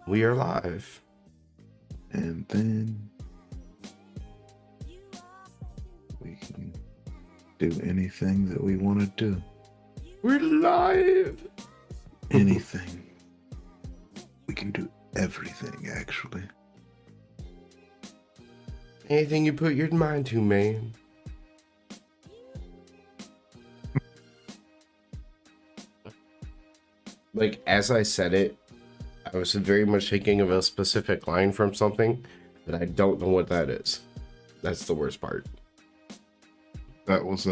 We are live. And then we can do anything that we want to do. We're live. Anything. We can do everything, actually. Anything you put your mind to, man. Like, as I said it, I was very much thinking of a specific line from something, but I don't know what that is. That's the worst part. That was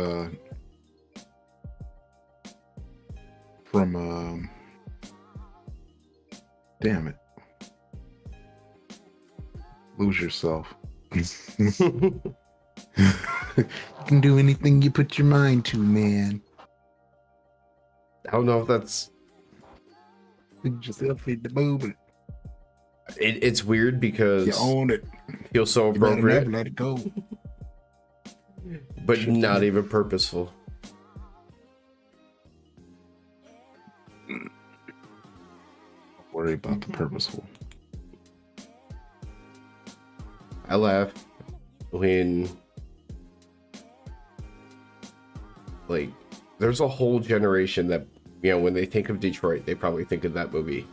from damn it. Lose yourself. You can do anything you put your mind to, man. I don't know if that's... Put yourself in the moment. It's weird because You own it. it feels so You better appropriate, never let it go. but not even purposeful. Don't worry about the purposeful. I laugh when, like, there's a whole generation that, you know, when they think of Detroit, they probably think of that movie.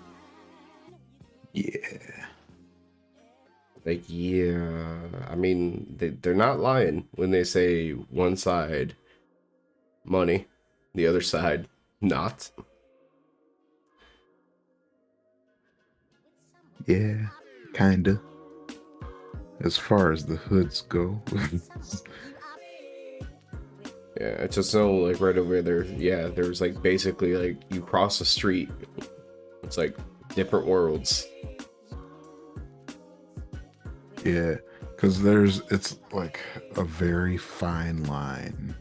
Yeah. Like, yeah, I mean, they're not lying when they say one side money, the other side not. Yeah, kinda. As far as the hoods go. Yeah, it's just so, like, right over there, yeah, there's, like, basically, like, you cross the street, it's, like, different worlds. Yeah, because it's like a very fine line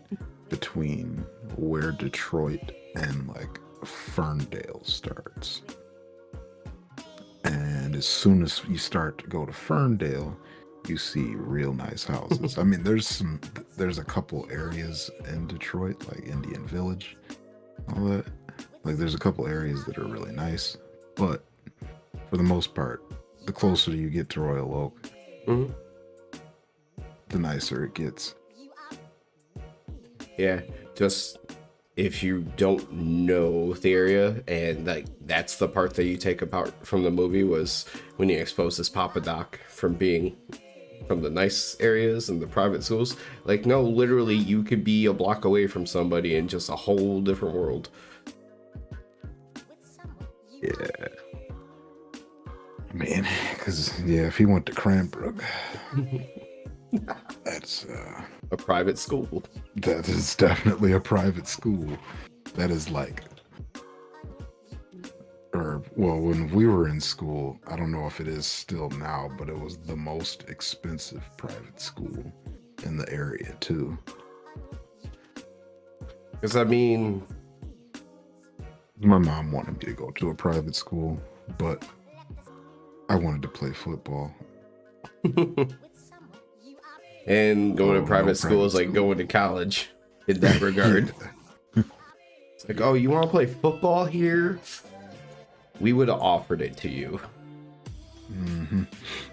between where Detroit and like Ferndale starts. And as soon as you start to go to Ferndale, you see real nice houses. I mean, there's a couple areas in Detroit, like Indian Village, all that. Like, there's a couple areas that are really nice, but for the most part, the closer you get to Royal Oak, Mm-hmm. the nicer it gets. Yeah, just if you don't know the area, and like that's the part that you take apart from the movie, was when you expose this Papa Doc from being from the nice areas and the private schools. Like, no, literally, you could be a block away from somebody in just a whole different world. Yeah. Man, because, yeah, if he went to Cranbrook, that's, A private school. that is definitely a private school. That is like, or, well, when we were in school, I don't know if it is still now, but it was the most expensive private school in the area, too. Because, I mean, My mom wanted me to go to a private school, but I wanted to play football. and going Oh, to private no school is like private school. going to college in that regard. It's like, oh, you want to play football here? We would have offered it to you. Mm-hmm.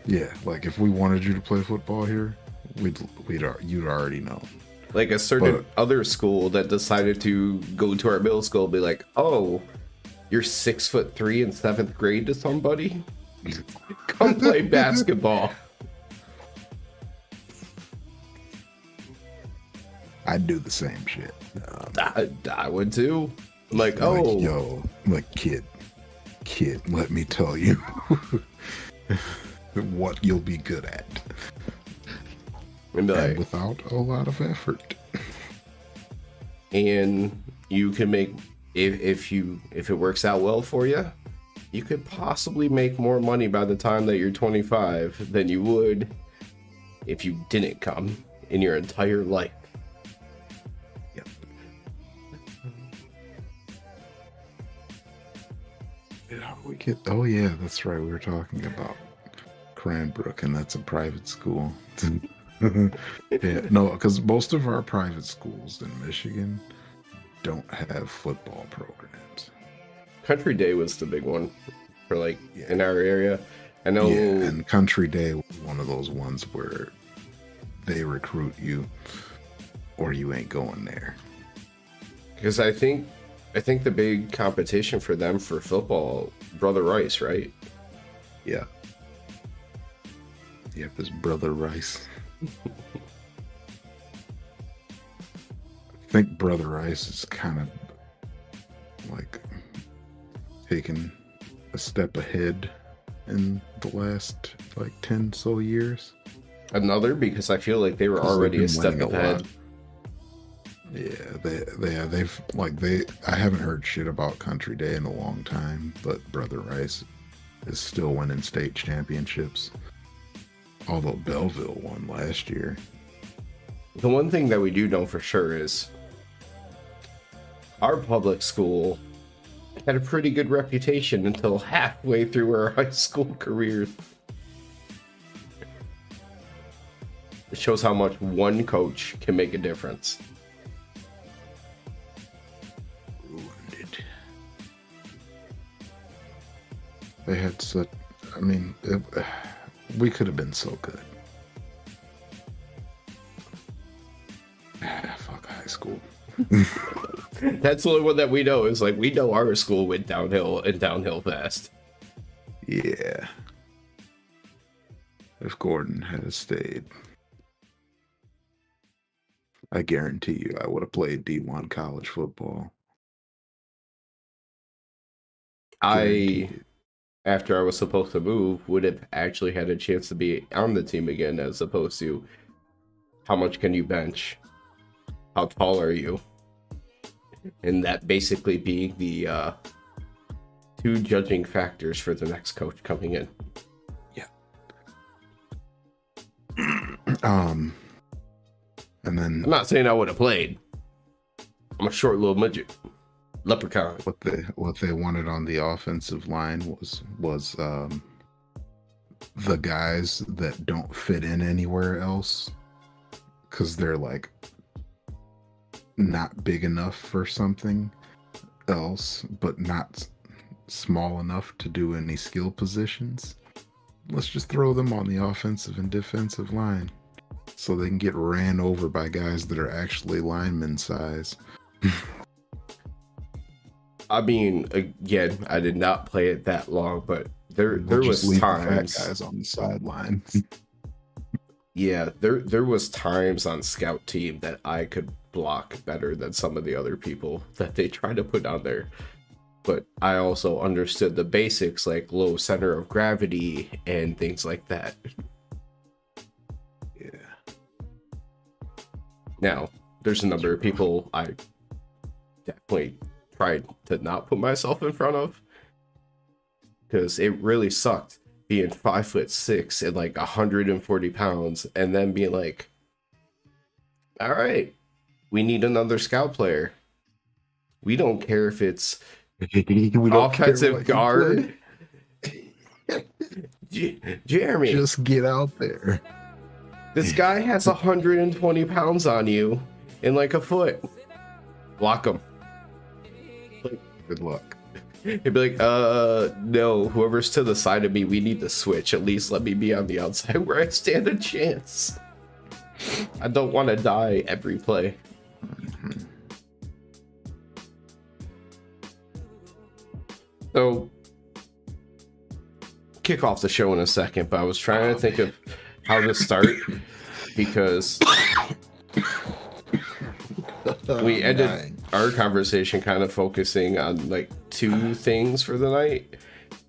Yeah, like if we wanted you to play football here, you'd already know. Like a certain But- other school that decided to go to our middle school, be like, oh, you're 6'3" in 7th grade to somebody? Come play basketball. I'd do the same shit. I would too. I'm like, oh, Like, yo, like kid, let me tell you what you'll be good at, and be and like, without a lot of effort. and you can make, if it works out well for you, you could possibly make more money by the time that you're 25 than you would if you didn't come in your entire life. Yep. Yeah, oh yeah, that's right. We were talking about Cranbrook, and that's a private school. Yeah, no, because most of our private schools in Michigan don't have football programs. Country Day was the big one for like Yeah. in our area. I know. Yeah, and Country Day was one of those ones where they recruit you or you ain't going there. Because I think the big competition for them for football, Brother Rice, right? Yeah. Yep, it's Brother Rice. I think Brother Rice is kind of like taking a step ahead in the last like 10 so years. Another, because I feel like they were already a step ahead. Yeah, they've like I haven't heard shit about Country Day in a long time, but Brother Rice is still winning state championships. Although Belleville won last year. The one thing that we do know for sure is our public school had a pretty good reputation until halfway through our high school careers. It shows how much one coach can make a difference. Ruined it. They had such, I mean, we could have been so good. Fuck high school. That's the only one that we know is like, we know our school went downhill and downhill fast. Yeah. If Gordon had stayed, I guarantee you I would have played D1 college football. After I was supposed to move, would have actually had a chance to be on the team again, as opposed to how much can you bench? How tall are you? And that basically being the two judging factors for the next coach coming in. Yeah. And then I'm not saying I would have played. I'm a short little midget. Leprechaun. What they wanted on the offensive line was the guys that don't fit in anywhere else because they're like not big enough for something else, but not small enough to do any skill positions. Let's just throw them on the offensive and defensive line so they can get ran over by guys that are actually lineman size. I mean, again, I did not play it that long, but there was times fat guys on the sideline. Yeah, there was times on scout team that I could block better than some of the other people that they try to put on there. But I also understood the basics like low center of gravity and things like that. Yeah. Now, there's a number of people I definitely tried to not put myself in front of because it really sucked being 5'6" and like 140 pounds and then being like, all right, we need another scout player. We don't care if it's offensive guard. Jeremy, just get out there. This guy has 120 pounds on you in like a foot. Block him. Good luck. He'd be like, no, whoever's to the side of me, we need to switch. At least let me be on the outside where I stand a chance. I don't want to die every play. So, kick off the show in a second, but I was trying to think of how to start because we ended our conversation kind of focusing on like two things for the night,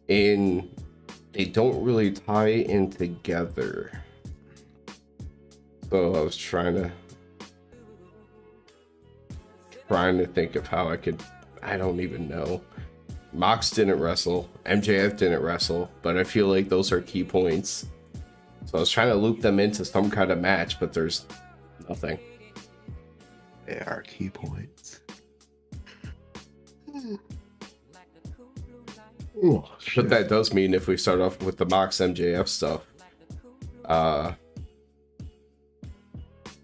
and they don't really tie in together. So I was trying to think of how I could. I don't even know. Mox didn't wrestle, MJF didn't wrestle, but I feel like those are key points. So I was trying to loop them into some kind of match, but there's nothing. They are key points. Ooh, but that does mean if we start off with the Mox MJF stuff,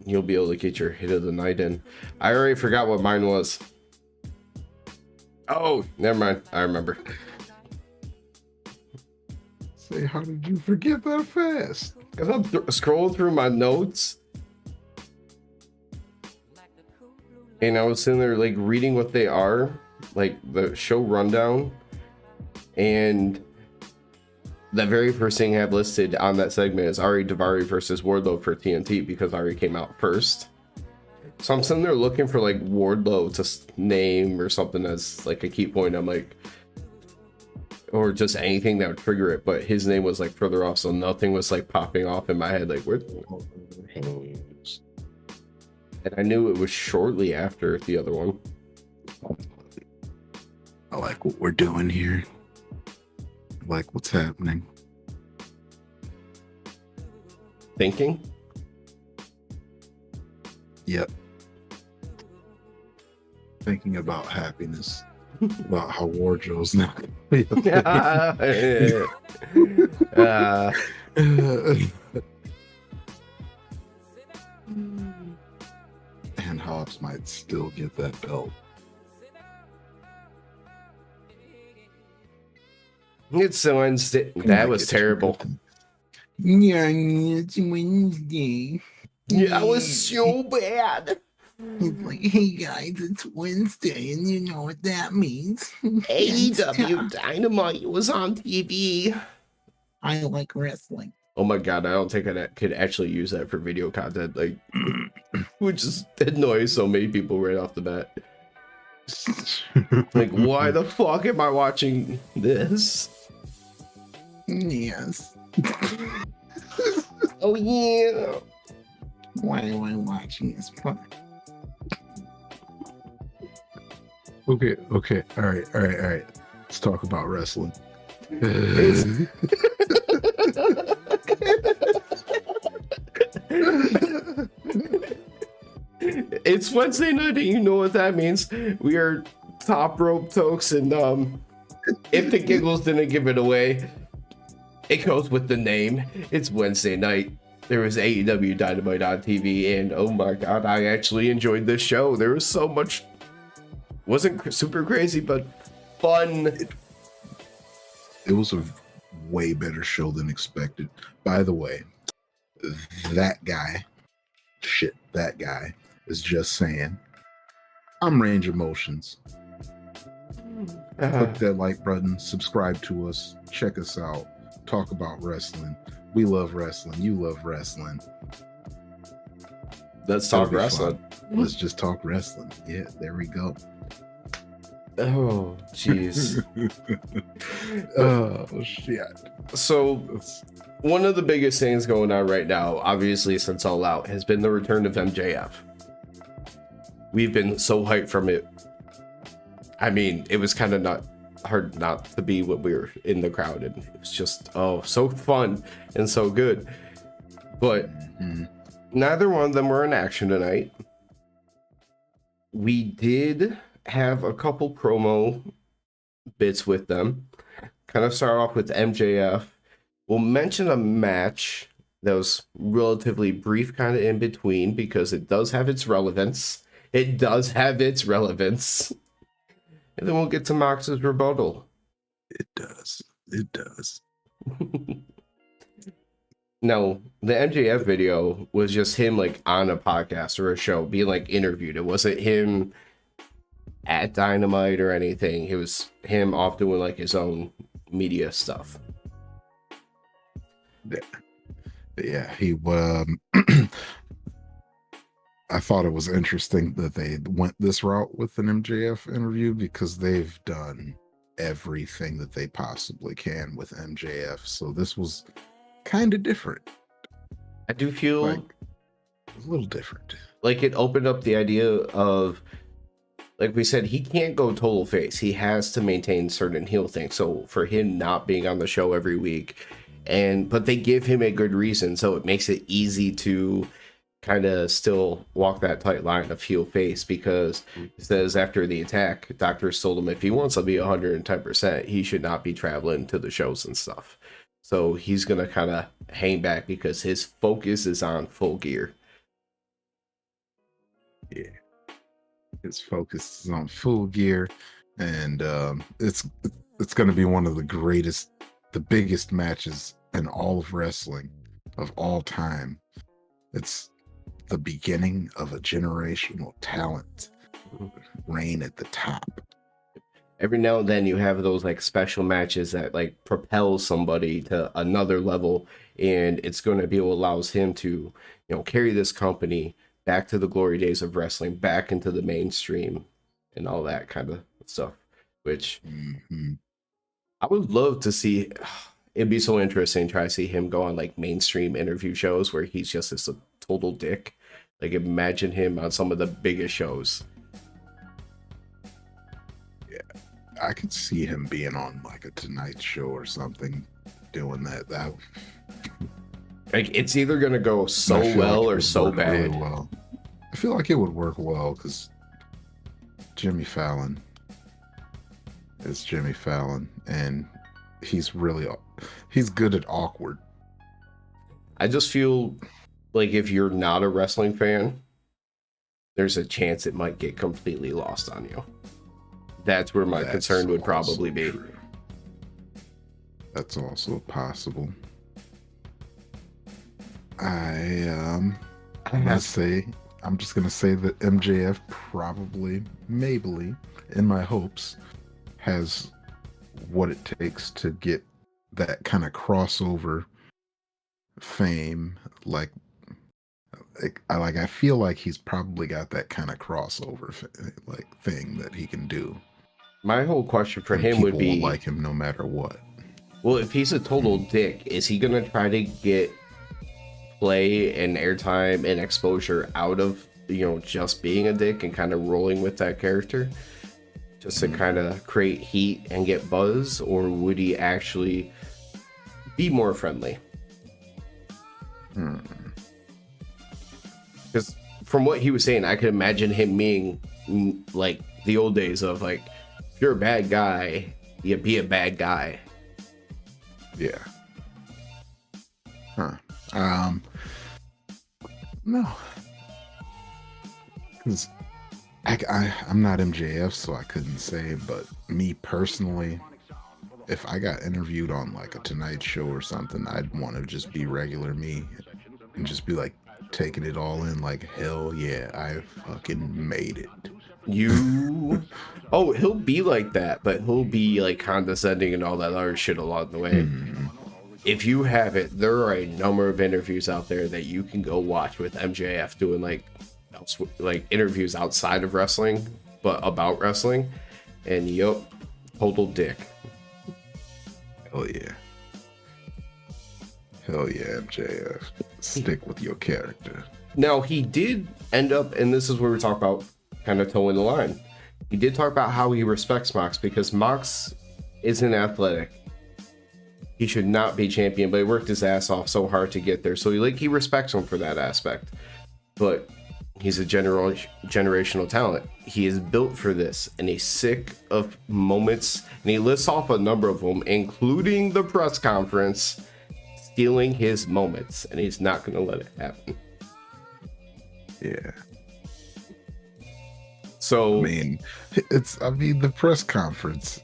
you'll be able to get your hit of the night in. I already forgot what mine was. Oh, never mind. I remember. Say, how did you forget that fast? Because I'm scrolling through my notes, and I was sitting there like reading what they are, like the show rundown, and the very first thing I have listed on that segment is Ari Daivari versus Wardlow for TNT because Ari came out first. So I'm sitting there looking for like Wardlow to name or something as like a key point. I'm like, or just anything that would trigger it, but his name was like further off, so nothing was like popping off in my head. Like, where? And I knew it was shortly after the other one. I like what we're doing here. I like what's happening. Thinking? Yep. Thinking about happiness. About how wardrobes now. And Hobbs might still get that belt. It's Wednesday. That was terrible. Yeah, it's Wednesday. Yeah, it was so bad. It's like, hey guys, it's Wednesday, and you know what that means. AEW Dynamite was on TV. I like wrestling. Oh my god, I don't think I could actually use that for video content. Like, which is annoys so many people right off the bat. Like, why the fuck am I watching this? Yes. Oh yeah. Why am I watching this part? Okay. All right. Let's talk about wrestling. It's Wednesday night, and you know what that means. We are top rope Tokes, and if the giggles didn't give it away, it goes with the name. It's Wednesday night. There was AEW Dynamite on TV, and oh my god, I actually enjoyed this show. There was so much. Wasn't super crazy, but fun. It was a way better show than expected. By the way, that guy is just saying, I'm Range Emotions. Click that like button, subscribe to us, check us out, talk about wrestling. We love wrestling. You love wrestling. Let's talk wrestling. Let's just talk wrestling. Yeah, there we go. Oh, jeez. Oh, shit. So, one of the biggest things going on right now, obviously since All Out, has been the return of MJF. We've been so hyped from it. I mean, it was kind of not hard not to be when we were in the crowd, and it was just, oh, so fun and so good. But neither one of them were in action tonight. We did have a couple promo bits with them. Kind of start off with MJF. We'll mention a match that was relatively brief, kind of in between, because it does have its relevance. And then we'll get to Mox's rebuttal. It does. No, the MJF video was just him like on a podcast or a show being like interviewed. It wasn't him at Dynamite or anything. It was him off doing like his own media stuff. Yeah, he I thought it was interesting that they went this route with an MJF interview because they've done everything that they possibly can with MJF. So this was kind of different. I do feel like a little different. Like it opened up the idea of, like we said, he can't go total face. He has to maintain certain heel things. So for him not being on the show every week, but they give him a good reason, so it makes it easy to kind of still walk that tight line of heel face, because it says after the attack, doctors told him if he wants to be 110%, he should not be traveling to the shows and stuff. So he's going to kind of hang back because his focus is on Full Gear. Yeah. His focus is on Full Gear, and it's going to be one of the greatest the biggest matches in all of wrestling of all time. It's the beginning of a generational talent reign at the top. Every now and then you have those like special matches that like propel somebody to another level, and it's going to be what allows him to, you know, carry this company back to the glory days of wrestling, back into the mainstream and all that kind of stuff, which I would love to see. It'd be so interesting to try to see him go on like mainstream interview shows where he's just this total dick. Like imagine him on some of the biggest shows. I could see him being on like a Tonight Show or something, doing that. Like it's either gonna go so well or so bad. Really well. I feel like it would work well because Jimmy Fallon is Jimmy Fallon, and he's good at awkward. I just feel like if you're not a wrestling fan, there's a chance it might get completely lost on you. That's where my concern would probably be. True. That's also possible. I'm just gonna say that MJF probably, maybe, in my hopes, has what it takes to get that kind of crossover fame. I feel like he's probably got that kind of crossover thing that he can do. My whole question for him would be, will like him no matter what. Well, if he's a total dick, is he gonna try to get play and airtime and exposure out of, you know, just being a dick and kind of rolling with that character just to kind of create heat and get buzz, or would he actually be more friendly? Because from what he was saying, I could imagine him being like the old days of like, if you're a bad guy, you be a bad guy. Yeah. No. Because I'm not MJF, so I couldn't say, but me personally, if I got interviewed on like a Tonight Show or something, I'd want to just be regular me and just be like taking it all in like, hell yeah, I fucking made it. Oh, he'll be like that, but he'll be like condescending and all that other shit along the way. If you have it, there are a number of interviews out there that you can go watch with MJF doing like interviews outside of wrestling, but about wrestling, and total dick. Hell yeah, MJF, stick with your character. Now he did end up, and this is where we talk about kind of towing the line. He did talk about how he respects Mox because Mox isn't athletic. He should not be champion, but he worked his ass off so hard to get there. So he respects him for that aspect. But he's a generational talent. He is built for this, and he's sick of moments. And he lists off a number of them, including the press conference, stealing his moments, and he's not going to let it happen. Yeah. So the press conference.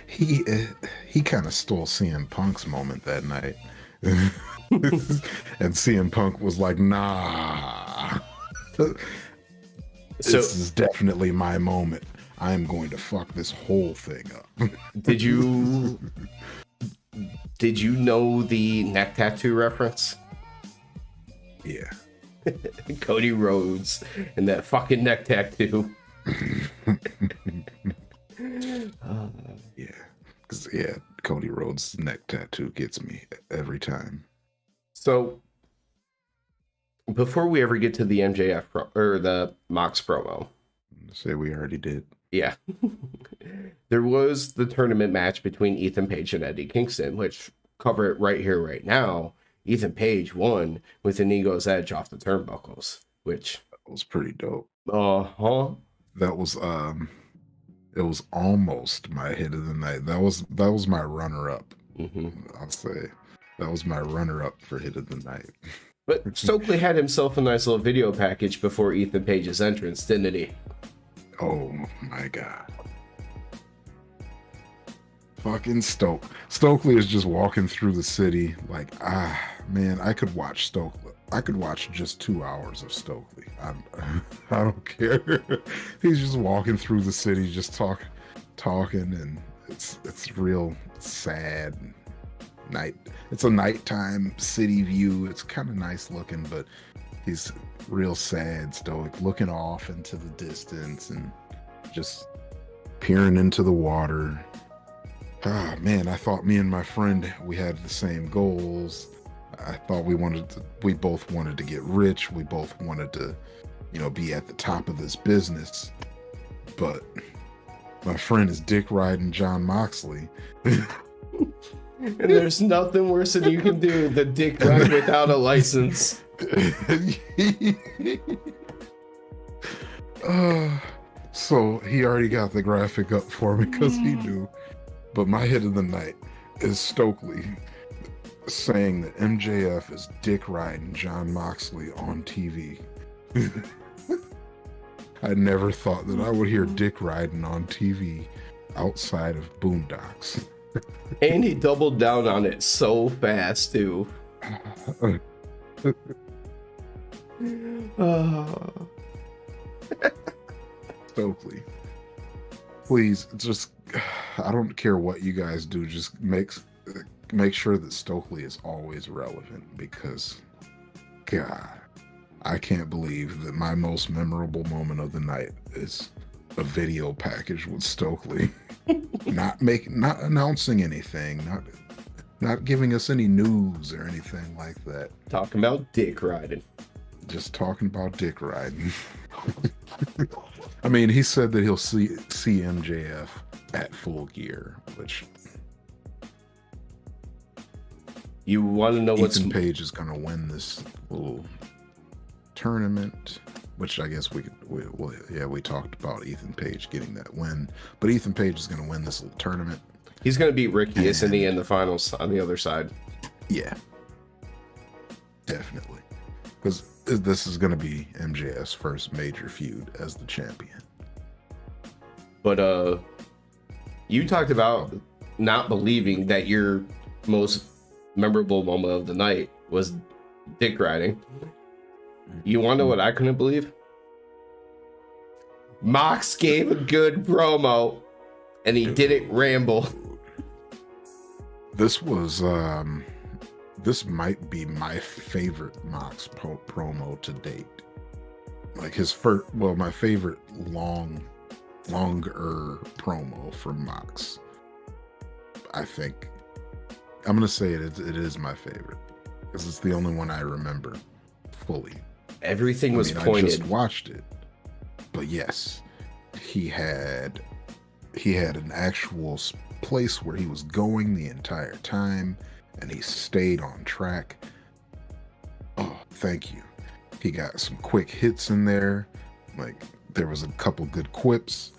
he kind of stole CM Punk's moment that night. And CM Punk was like, nah. This is definitely my moment. I'm going to fuck this whole thing up. Did you know the neck tattoo reference? Yeah. Cody Rhodes and that fucking neck tattoo. Yeah, Cody Rhodes' neck tattoo gets me every time. So, before we ever get to the MJF or the Mox promo, say we already did. Yeah, there was the tournament match between Ethan Page and Eddie Kingston, which cover it right here, right now. Ethan Page won with an ego's edge off the turnbuckles, which was pretty dope. That was it was almost my hit of the night. That was my runner-up. I'll say that was my runner-up for hit of the night. But Stokely had himself a nice little video package before Ethan Page's entrance, didn't he? Oh my god! Fucking Stokely is just walking through the city like, man, I could watch Stokely. I could watch just 2 hours of Stokely. I don't care. He's just walking through the city, just talking, and it's real sad. Night. It's a nighttime city view. It's kind of nice looking, but he's real sad, stoic, looking off into the distance and just peering into the water. Ah, man, I thought me and my friend, we had the same goals. I thought we both wanted to get rich. We both wanted to, be at the top of this business. But my friend is dick riding John Moxley. And there's nothing worse than you can do than dick ride without a license. So he already got the graphic up for me because he knew. But my hit of the night is Stokely saying that MJF is dick riding John Moxley on TV. I never thought that I would hear dick riding on TV outside of Boondocks. And he doubled down on it so fast too. Stokely, please, just, I don't care what you guys do, just make sure that Stokely is always relevant, because God, I can't believe that my most memorable moment of the night is a video package with Stokely. not announcing anything, not giving us any news or anything like that. Talking about dick riding. Just talking about dick riding. I mean, he said that he'll see MJF at Full Gear, which you want to know what's Ethan Page is going to win this little tournament, which I guess we talked about Ethan Page getting that win, but Ethan Page is going to win this little tournament. He's going to beat Ricky Isini in the finals on the other side. Yeah, definitely, because this is going to be MJF's first major feud as the champion. But you talked about not believing that your most memorable moment of the night was dick riding. You want to know what I couldn't believe? Mox gave a good promo, and he didn't ramble. This was this might be my favorite Mox promo to date. Like my favorite longer promo from Mox. I think I'm gonna say it is my favorite because it's the only one I remember fully. Everything was pointed. I just watched it, but yes, he had an actual place where he was going the entire time, and he stayed on track. Oh, thank you. He got some quick hits in there. Like, there was a couple good quips.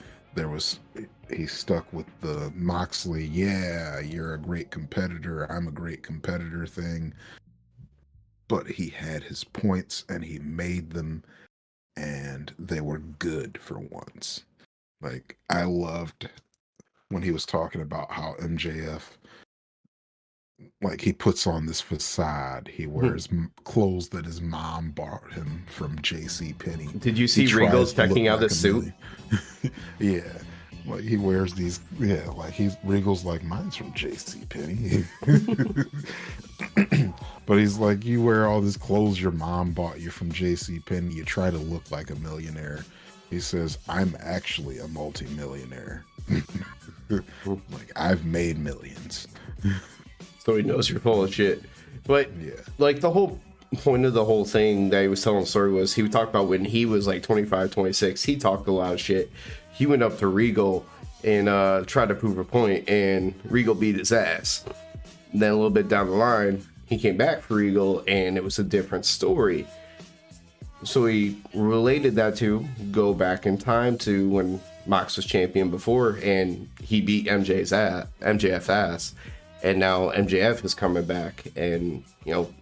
He stuck with the Moxley, yeah, you're a great competitor, I'm a great competitor thing. But he had his points and he made them, and they were good for once. Like, I loved when he was talking about how MJF, like, he puts on this facade. He wears clothes that his mom bought him from JCPenney. Did you see Regal's checking out his suit? Yeah. Like, he wears these, like, Regal's like, mine's from JCPenney. But he's like, you wear all these clothes your mom bought you from JCPenney. You try to look like a millionaire. He says, I'm actually a multimillionaire. Like, I've made millions. So he knows you're full of shit. But, yeah, like, the whole point of the whole thing that he was telling the story was he would talk about when he was like 25, 26, he talked a lot of shit. He went up to Regal and tried to prove a point, and Regal beat his ass. And then a little bit down the line, he came back for Regal, and it was a different story. So he related that to go back in time to when Mox was champion before, and he beat MJF's ass. And now MJF is coming back, and, you know,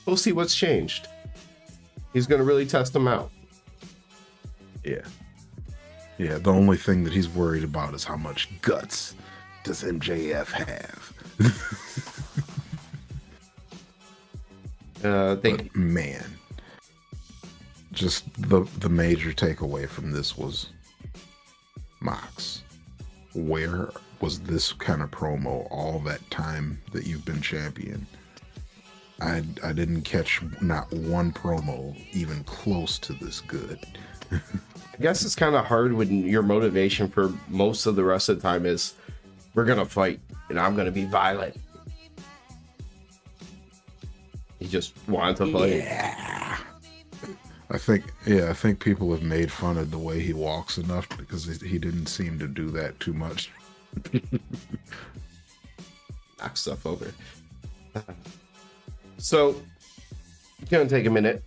we'll see what's changed. He's going to really test him out. Yeah. Yeah, the only thing that he's worried about is how much guts does MJF have? But man, just the major takeaway from this was Mox. Where was this kind of promo all that time that you've been champion? I didn't catch not one promo even close to this good. I guess it's kind of hard when your motivation for most of the rest of the time is we're gonna fight and I'm gonna be violent. He just wanted to fight. Yeah. I think people have made fun of the way he walks enough because he didn't seem to do that too much. Knock stuff over. So, gonna take a minute.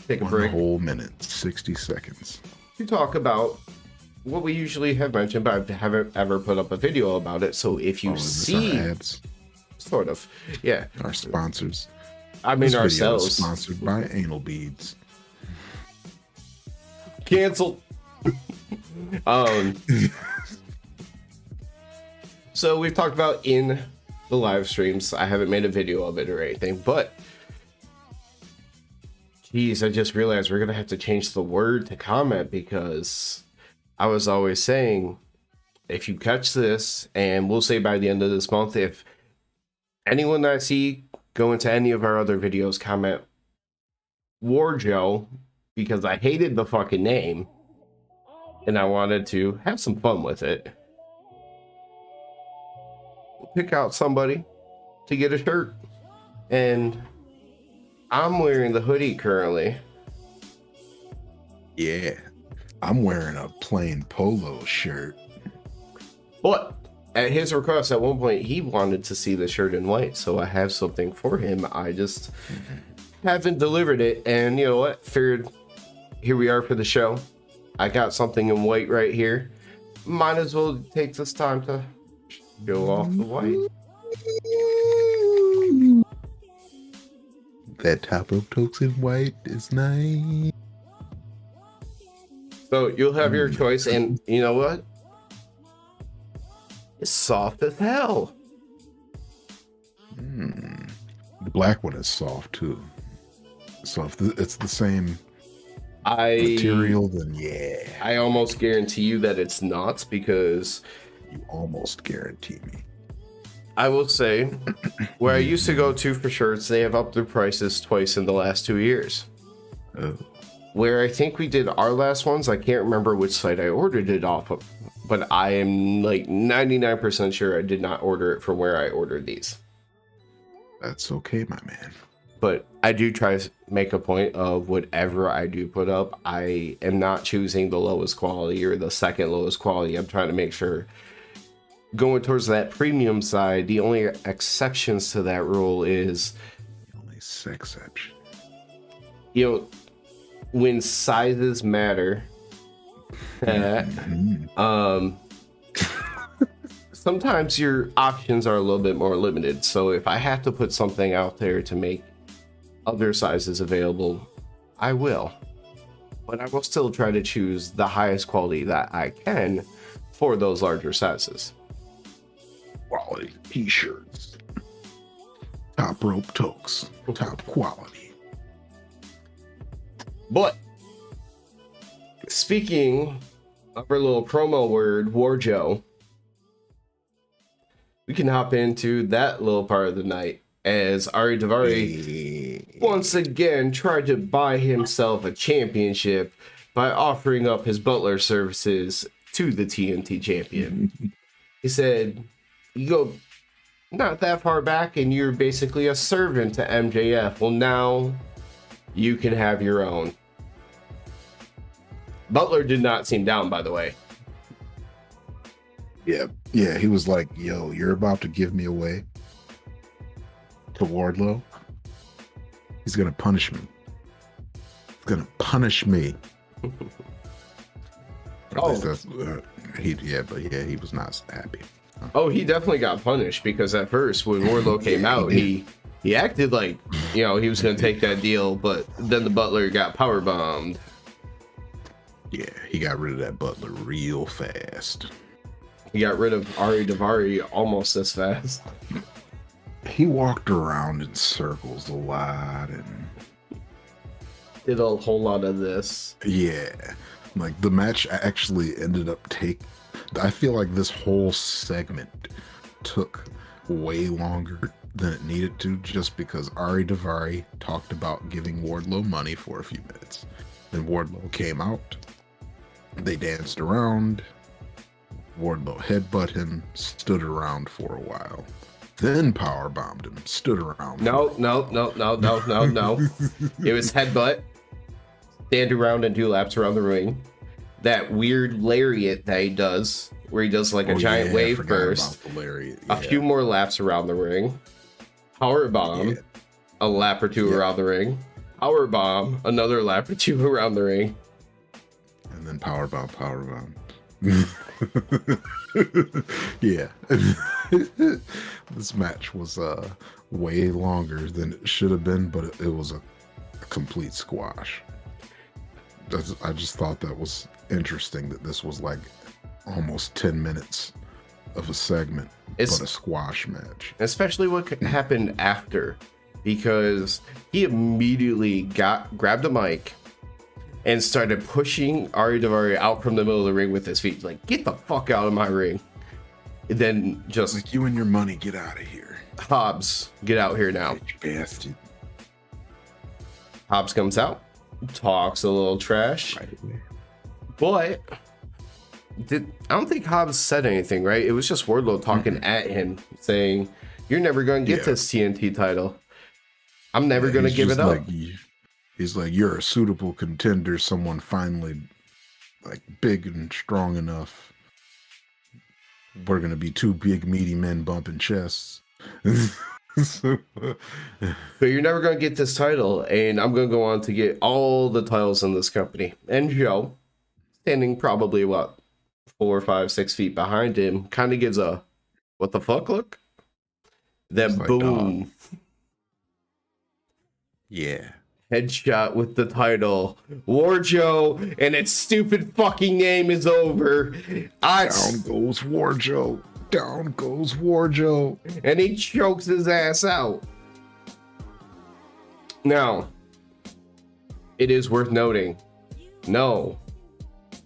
Take a break. One whole minute, 60 seconds. To talk about what we usually have mentioned, but I haven't ever put up a video about it. So if you see ads, sort of, yeah, our sponsors. I mean, this ourselves. Video is sponsored by Anal Beads. Canceled. So we've talked about in the live streams. I haven't made a video of it or anything, but geez, I just realized we're gonna have to change the word to comment, because I was always saying, if you catch this, and we'll say by the end of this month, if anyone that I see go into any of our other videos, comment Warjo, because I hated the fucking name and I wanted to have some fun with it. Pick out somebody to get a shirt, and I'm wearing the hoodie currently. Yeah, I'm wearing a plain polo shirt. But at his request, at one point, he wanted to see the shirt in white, so I have something for him. I just haven't delivered it, and you know what? Figured here we are for the show. I got something in white right here. Might as well take this time to show off the white. That top rope Tokes in white is nice. So you'll have your choice, and you know what? It's soft as hell. The black one is soft too. So if it's the same material, then yeah. I almost guarantee you that it's not, because You almost guarantee me. I will say, where I used to go to for shirts, they have upped their prices twice in the last 2 years. Oh. Where I think we did our last ones, I can't remember which site I ordered it off of, but I am like 99% sure I did not order it from where I ordered these. That's okay, my man. But I do try to make a point of whatever I do put up, I am not choosing the lowest quality or the second lowest quality. I'm trying to make sure, going towards that premium side, the only exceptions to that rule is The only exception. you know, when sizes matter, sometimes your options are a little bit more limited. So if I have to put something out there to make other sizes available, I will. But I will still try to choose the highest quality that I can for those larger sizes. Quality t-shirts. Top rope Tokes. Top quality. But speaking of our little promo word, Warjo, we can hop into that little part of the night, as Ari Daivari once again tried to buy himself a championship by offering up his butler services to the TNT champion. He said, you go not that far back and you're basically a servant to MJF. Well, now you can have your own. Butler did not seem down, by the way. Yeah, he was like, yo, you're about to give me away to Wardlow. He's gonna punish me. He's gonna punish me. Oh. He was not happy. Oh, he definitely got punished, because at first when Wardlow came out, he acted like, you know, he was going to take that deal, but then the Butler got power bombed. Yeah, he got rid of that Butler real fast. He got rid of Ari Daivari almost as fast. He walked around in circles a lot, and Did a whole lot of this. yeah, like the match actually ended up I feel like this whole segment took way longer than it needed to, just because Ari Daivari talked about giving Wardlow money for a few minutes. Then Wardlow came out. They danced around. Wardlow headbutt him, stood around for a while. Then powerbombed him, stood around. No. It was headbutt, stand around and do laps around the ring. That weird lariat that he does, where he does like a giant wave burst. A few more laps around the ring. Power bomb, a lap or two around the ring. Power bomb, another lap or two around the ring. And then power bomb. Yeah. This match was way longer than it should have been, but it was a complete squash. I just thought that was interesting that this was like almost 10 minutes of a segment, but a squash match. Especially what happened after, because he immediately grabbed a mic and started pushing Ari Daivari out from the middle of the ring with his feet. Like, get the fuck out of my ring. And then just like, you and your money, get out of here. Hobbs, get out here now. Bastard. Hobbs comes out, talks a little trash, but I don't think Hobbs said anything, right? It was just Wardlow talking at him, saying, "You're never going to get this TNT title. I'm never going to give it up." He's like, "You're a suitable contender. Someone finally, like, big and strong enough. We're going to be two big, meaty men bumping chests." But you're never going to get this title, and I'm going to go on to get all the titles in this company. And Joe, standing probably, 4, 5, 6 feet behind him, kind of gives a, what the fuck look? Then like, boom. Dog. Yeah. Headshot with the title. Warjo and its stupid fucking name is over. Down goes Warjo. Down goes Warjo. And he chokes his ass out. Now, it is worth noting, no,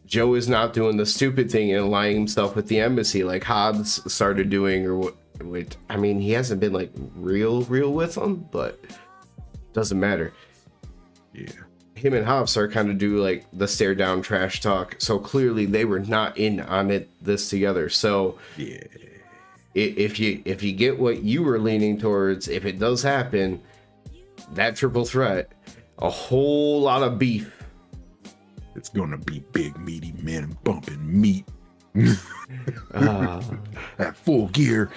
Joe is not doing the stupid thing and aligning himself with the embassy like Hobbs started doing, or what. I mean, he hasn't been like real with them, but doesn't matter. Yeah. Him and Hobbs are kind of do like the stare down trash talk. So clearly they were not in on this together. So yeah, if you get what you were leaning towards, if it does happen, that triple threat, a whole lot of beef. It's gonna be big meaty men bumping meat at Full Gear.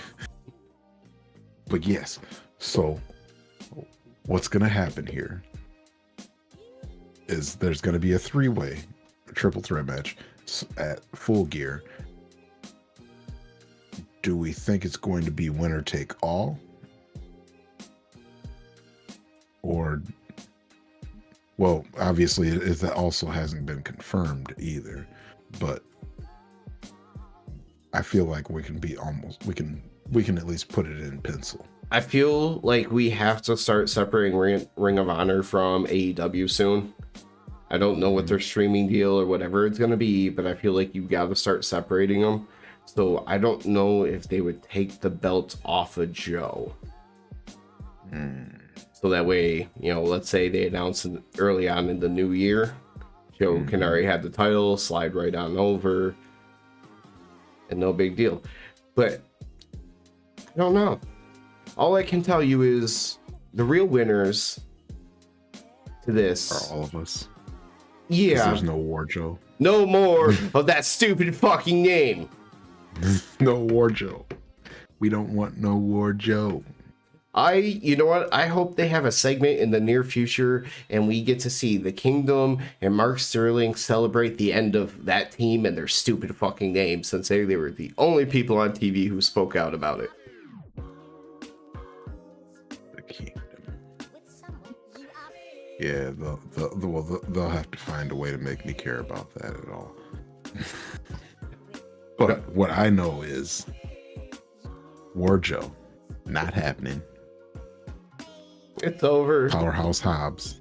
But yes, so what's gonna happen here is there's going to be a three-way triple threat match at Full Gear. Do we think it's going to be winner take all? Or, well, obviously that also hasn't been confirmed either, but I feel like we can at least put it in pencil. I feel like we have to start separating Ring of Honor from AEW soon. I don't know what their streaming deal or whatever it's going to be, but I feel like you got to start separating them. So I don't know if they would take the belts off of Joe. So that way, let's say they announce it early on in the new year, Joe can already have the title, slide right on over, and no big deal. But I don't know. All I can tell you is the real winners to this are all of us. Yeah. There's no Warjo. No more of that stupid fucking name. No Warjo. We don't want no Warjo. You know what? I hope they have a segment in the near future and we get to see the Kingdom and Mark Sterling celebrate the end of that team and their stupid fucking name, since they were the only people on TV who spoke out about it. Yeah, they'll have to find a way to make me care about that at all. But what I know is Warjo, not happening. It's over. Powerhouse Hobbs,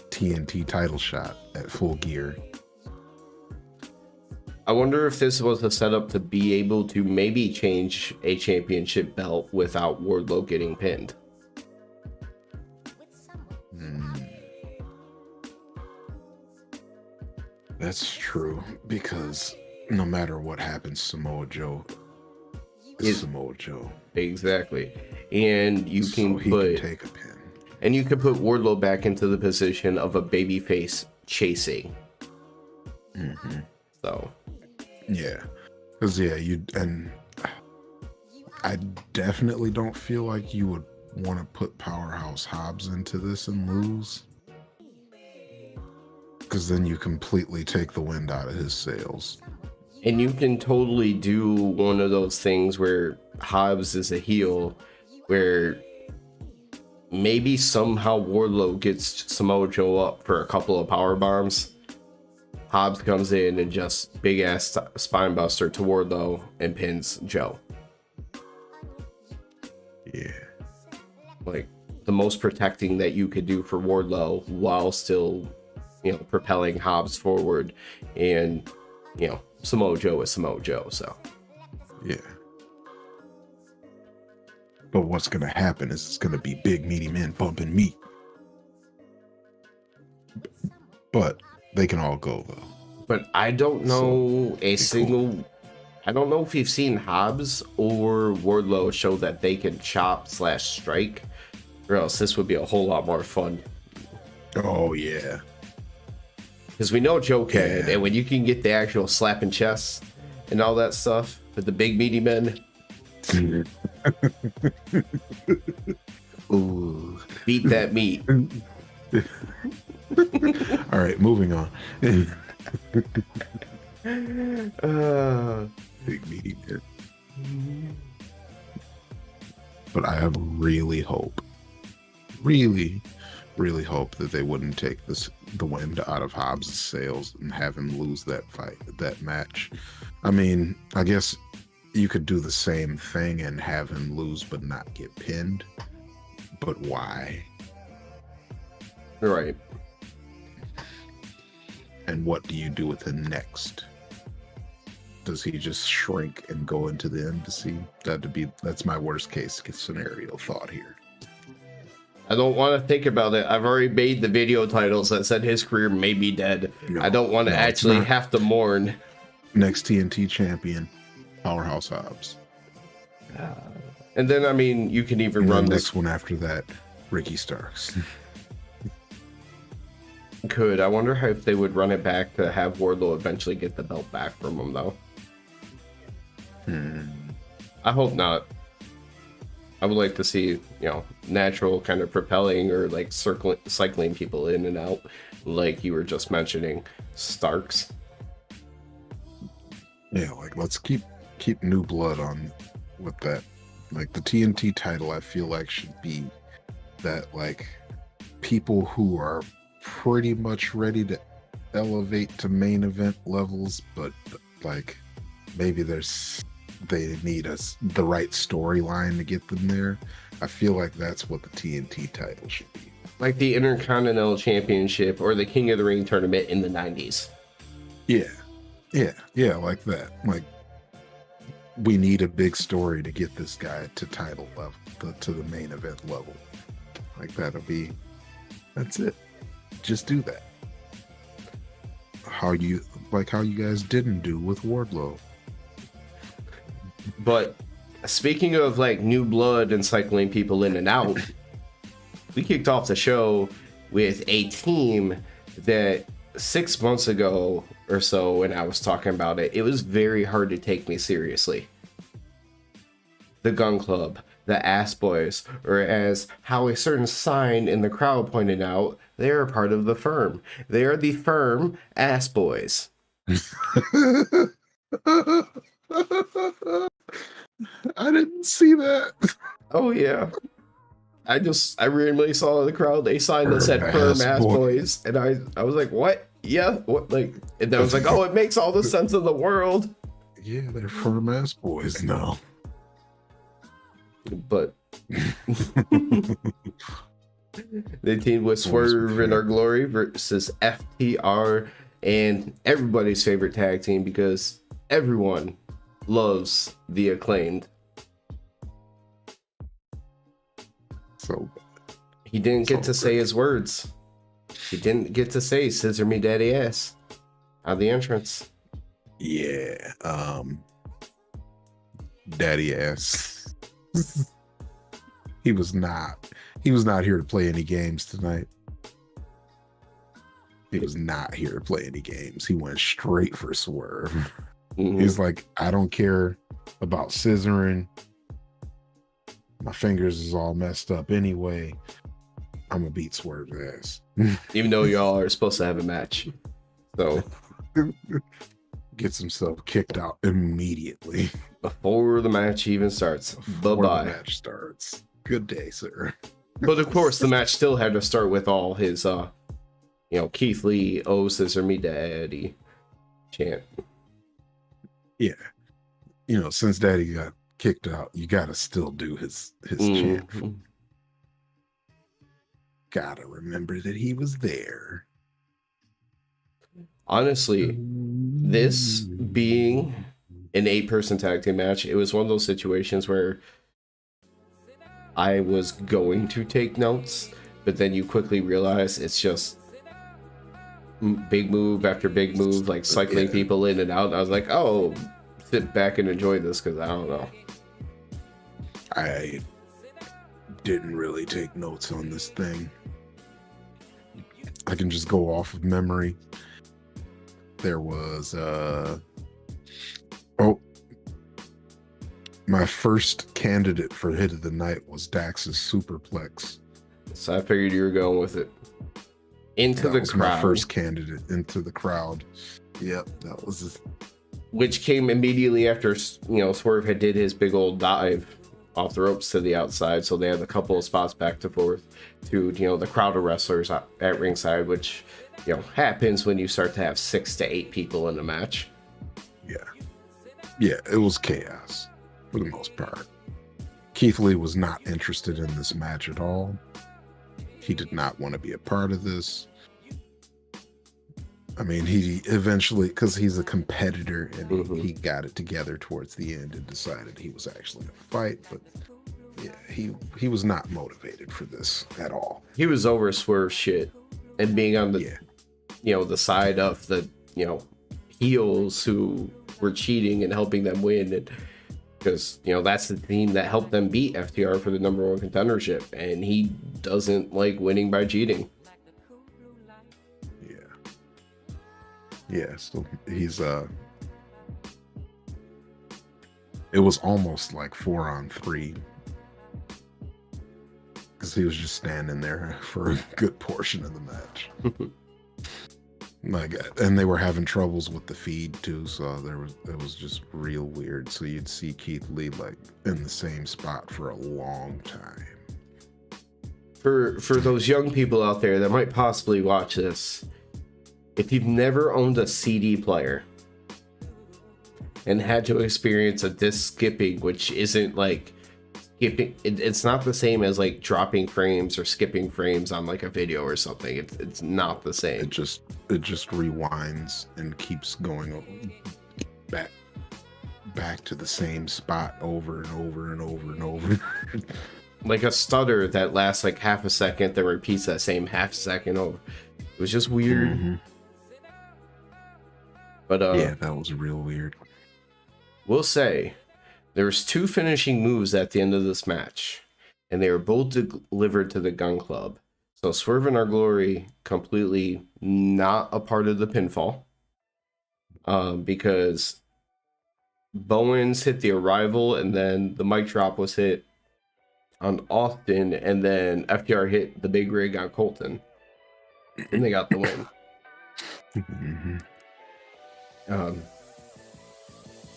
TNT title shot at Full Gear. I wonder if this was a setup to be able to maybe change a championship belt without Wardlow getting pinned. That's true, because no matter what happens, Samoa Joe is Samoa Joe. Exactly. And you can can take a pin. And you can put Wardlow back into the position of a babyface chasing. Mm-hmm. So. Yeah. Because, and I definitely don't feel like you would want to put Powerhouse Hobbs into this and lose. Because then you completely take the wind out of his sails. And you can totally do one of those things where Hobbs is a heel, where maybe somehow Wardlow gets Samoa Joe up for a couple of power bombs. Hobbs comes in and just big ass spine buster to Wardlow and pins Joe. Yeah. Like the most protecting that you could do for Wardlow while still, propelling Hobbs forward, and Samoa Joe is Samoa Joe. So yeah. But what's gonna happen is it's gonna be big meaty men bumping meat. But they can all go though. But I don't know I don't know if you've seen Hobbs or Wardlow show that they can chop/strike, or else this would be a whole lot more fun. Oh yeah. Because we know Joe can, and when you can get the actual slapping chests and all that stuff with the big meaty men. Ooh, beat that meat. All right, moving on. Big meaty men. But I really hope that they wouldn't take the wind out of Hobbs' sails and have him lose that match. I mean, I guess you could do the same thing and have him lose but not get pinned. But why? Right. And what do you do with him next? Does he just shrink and go into the embassy? That's my worst case scenario thought here. I don't want to think about it. I've already made the video titles that said his career may be dead. I don't want to actually have to mourn. Next TNT champion, Powerhouse Hobbs. And then, I mean, you can even run the next one after that, Ricky Starks. I wonder if they would run it back to have Wardlow eventually get the belt back from him, though. I hope not. I would like to see, natural kind of propelling or like cycling people in and out, like you were just mentioning, Starks. Yeah, like let's keep new blood on with that. Like the TNT title, I feel like should be that like people who are pretty much ready to elevate to main event levels, but like maybe they need the right storyline to get them there. I feel like that's what the TNT title should be. Like the Intercontinental Championship or the King of the Ring tournament in the 90s. Yeah, like that. Like we need a big story to get this guy to title level, to the main event level. Like that's it. Just do that. How you guys didn't do with Wardlow. But speaking of like new blood and cycling people in and out, we kicked off the show with a team that 6 months ago or so, when I was talking about it, it was very hard to take me seriously. The Gun Club, the Ass Boys, or as how a certain sign in the crowd pointed out, they are part of the firm. They are the firm Ass Boys. I didn't see that. Oh yeah. I randomly saw in the crowd a sign that said firm Ass Boys, and I was like, what? Yeah, what, like, and I was like, oh, it makes all the sense in the world. Yeah, they're firm ass boys now. But they teamed with Swerve in Our Glory versus FTR, and everybody's favorite tag team because everyone loves the Acclaimed. So he didn't get to say his words. He didn't get to say "Scissor me, daddy ass" out of the entrance. Yeah, daddy ass. He was not here to play any games tonight. He was not here to play any games. He went straight for Swerve. Mm-hmm. He's like, I don't care about scissoring. My fingers is all messed up anyway. I'm gonna beat Swerve's ass. Even though y'all are supposed to have a match. So gets himself kicked out immediately. Before the match even starts. Bye-bye. The match starts. Good day, sir. But of course, the match still had to start with all his, Keith Lee, "Oh, Scissor Me Daddy" chant. Yeah. Since Daddy got kicked out, you gotta still do his chant. Gotta remember that he was there. Honestly, this being an 8-person tag team match, it was one of those situations where I was going to take notes, but then you quickly realize it's just big move after big move, like cycling people in and out. And I was like, oh, sit back and enjoy this, because I don't know. I didn't really take notes on this thing. I can just go off of memory. There was my first candidate for hit of the night was Dax's superplex. So I figured you were going with it. Into the crowd. My first candidate into the crowd. Yep, that was which came immediately after Swerve had did his big old dive off the ropes to the outside, so they had a couple of spots back to forth to the crowd of wrestlers at ringside, which happens when you start to have 6 to 8 people in a match. Yeah, it was chaos for the most part. Keith Lee was not interested in this match at all. He did not want to be a part of this. I mean, he eventually, because he's a competitor, and he got it together towards the end and decided he was actually going to fight. But yeah, he was not motivated for this at all. He was over Swerve shit and being on the the side of the heels who were cheating and helping them win, and because that's the team that helped them beat FTR for the #1 contendership, and he doesn't like winning by cheating. Yeah, so he's it was almost like 4-on-3 because he was just standing there for a good portion of the match. And they were having troubles with the feed too, so it was just real weird. So you'd see Keith Lee like in the same spot for a long time. For those young people out there that might possibly watch this, if you've never owned a CD player and had to experience a disc skipping, which isn't like skipping, it's not the same as like dropping frames or skipping frames on like a video or something. It's not the same. It just rewinds and keeps going back to the same spot over and over and over and over. Like a stutter that lasts like half a second, then repeats that same half second over. It was just weird. Mm-hmm. But yeah, that was real weird. We'll say there was 2 finishing moves at the end of this match, and they were both delivered to the Gun Club. So Swerve in Our Glory completely not a part of the pinfall, because Bowens hit the Arrival, and then the mic drop was hit on Austin, and then FTR hit the big rig on Colton, and they got the win. Mm-hmm.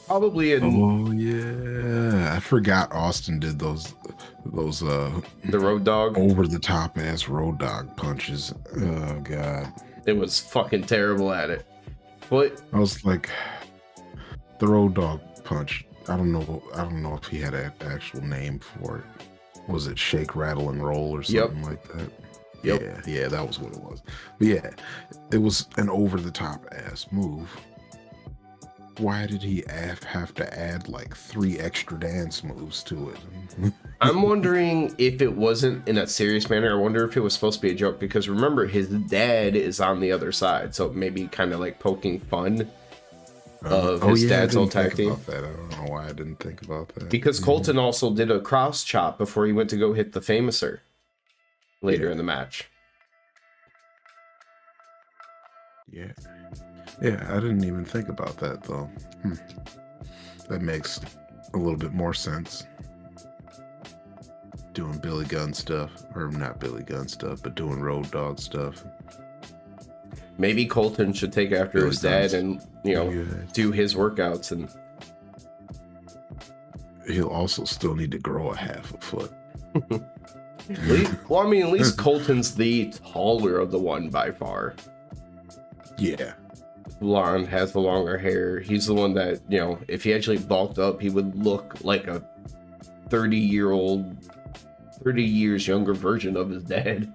Probably I forgot Austin did those the road dog over the top ass road dog punches. Oh god, It was fucking terrible at it. But I was like, the Road Dog Punch. I don't know if he had an actual name for it. Was it Shake, Rattle, and Roll or something like that? Yep. Yeah, that was what it was. But yeah, it was an over-the-top ass move. Why did he have to add like 3 extra dance moves to it? I'm wondering if it wasn't in a serious manner. I wonder if it was supposed to be a joke, because remember, his dad is on the other side, so maybe kind of like poking fun of his dad's old tag team. I don't know why I didn't think about that. Because Colton also did a cross chop before he went to go hit the Famouser later in the match. Yeah, I didn't even think about that though. That makes a little bit more sense. Doing Billy Gunn stuff, or not Billy Gunn stuff, but doing Road Dogg stuff. Maybe Colton should take after Billy his dad Gunn's, and do his workouts, and he'll also still need to grow a half a foot. Well, I mean, at least Colton's the taller of the one by far. Yeah. Blonde, has the longer hair. He's the one that, if he actually bulked up, he would look like a 30 years younger version of his dad.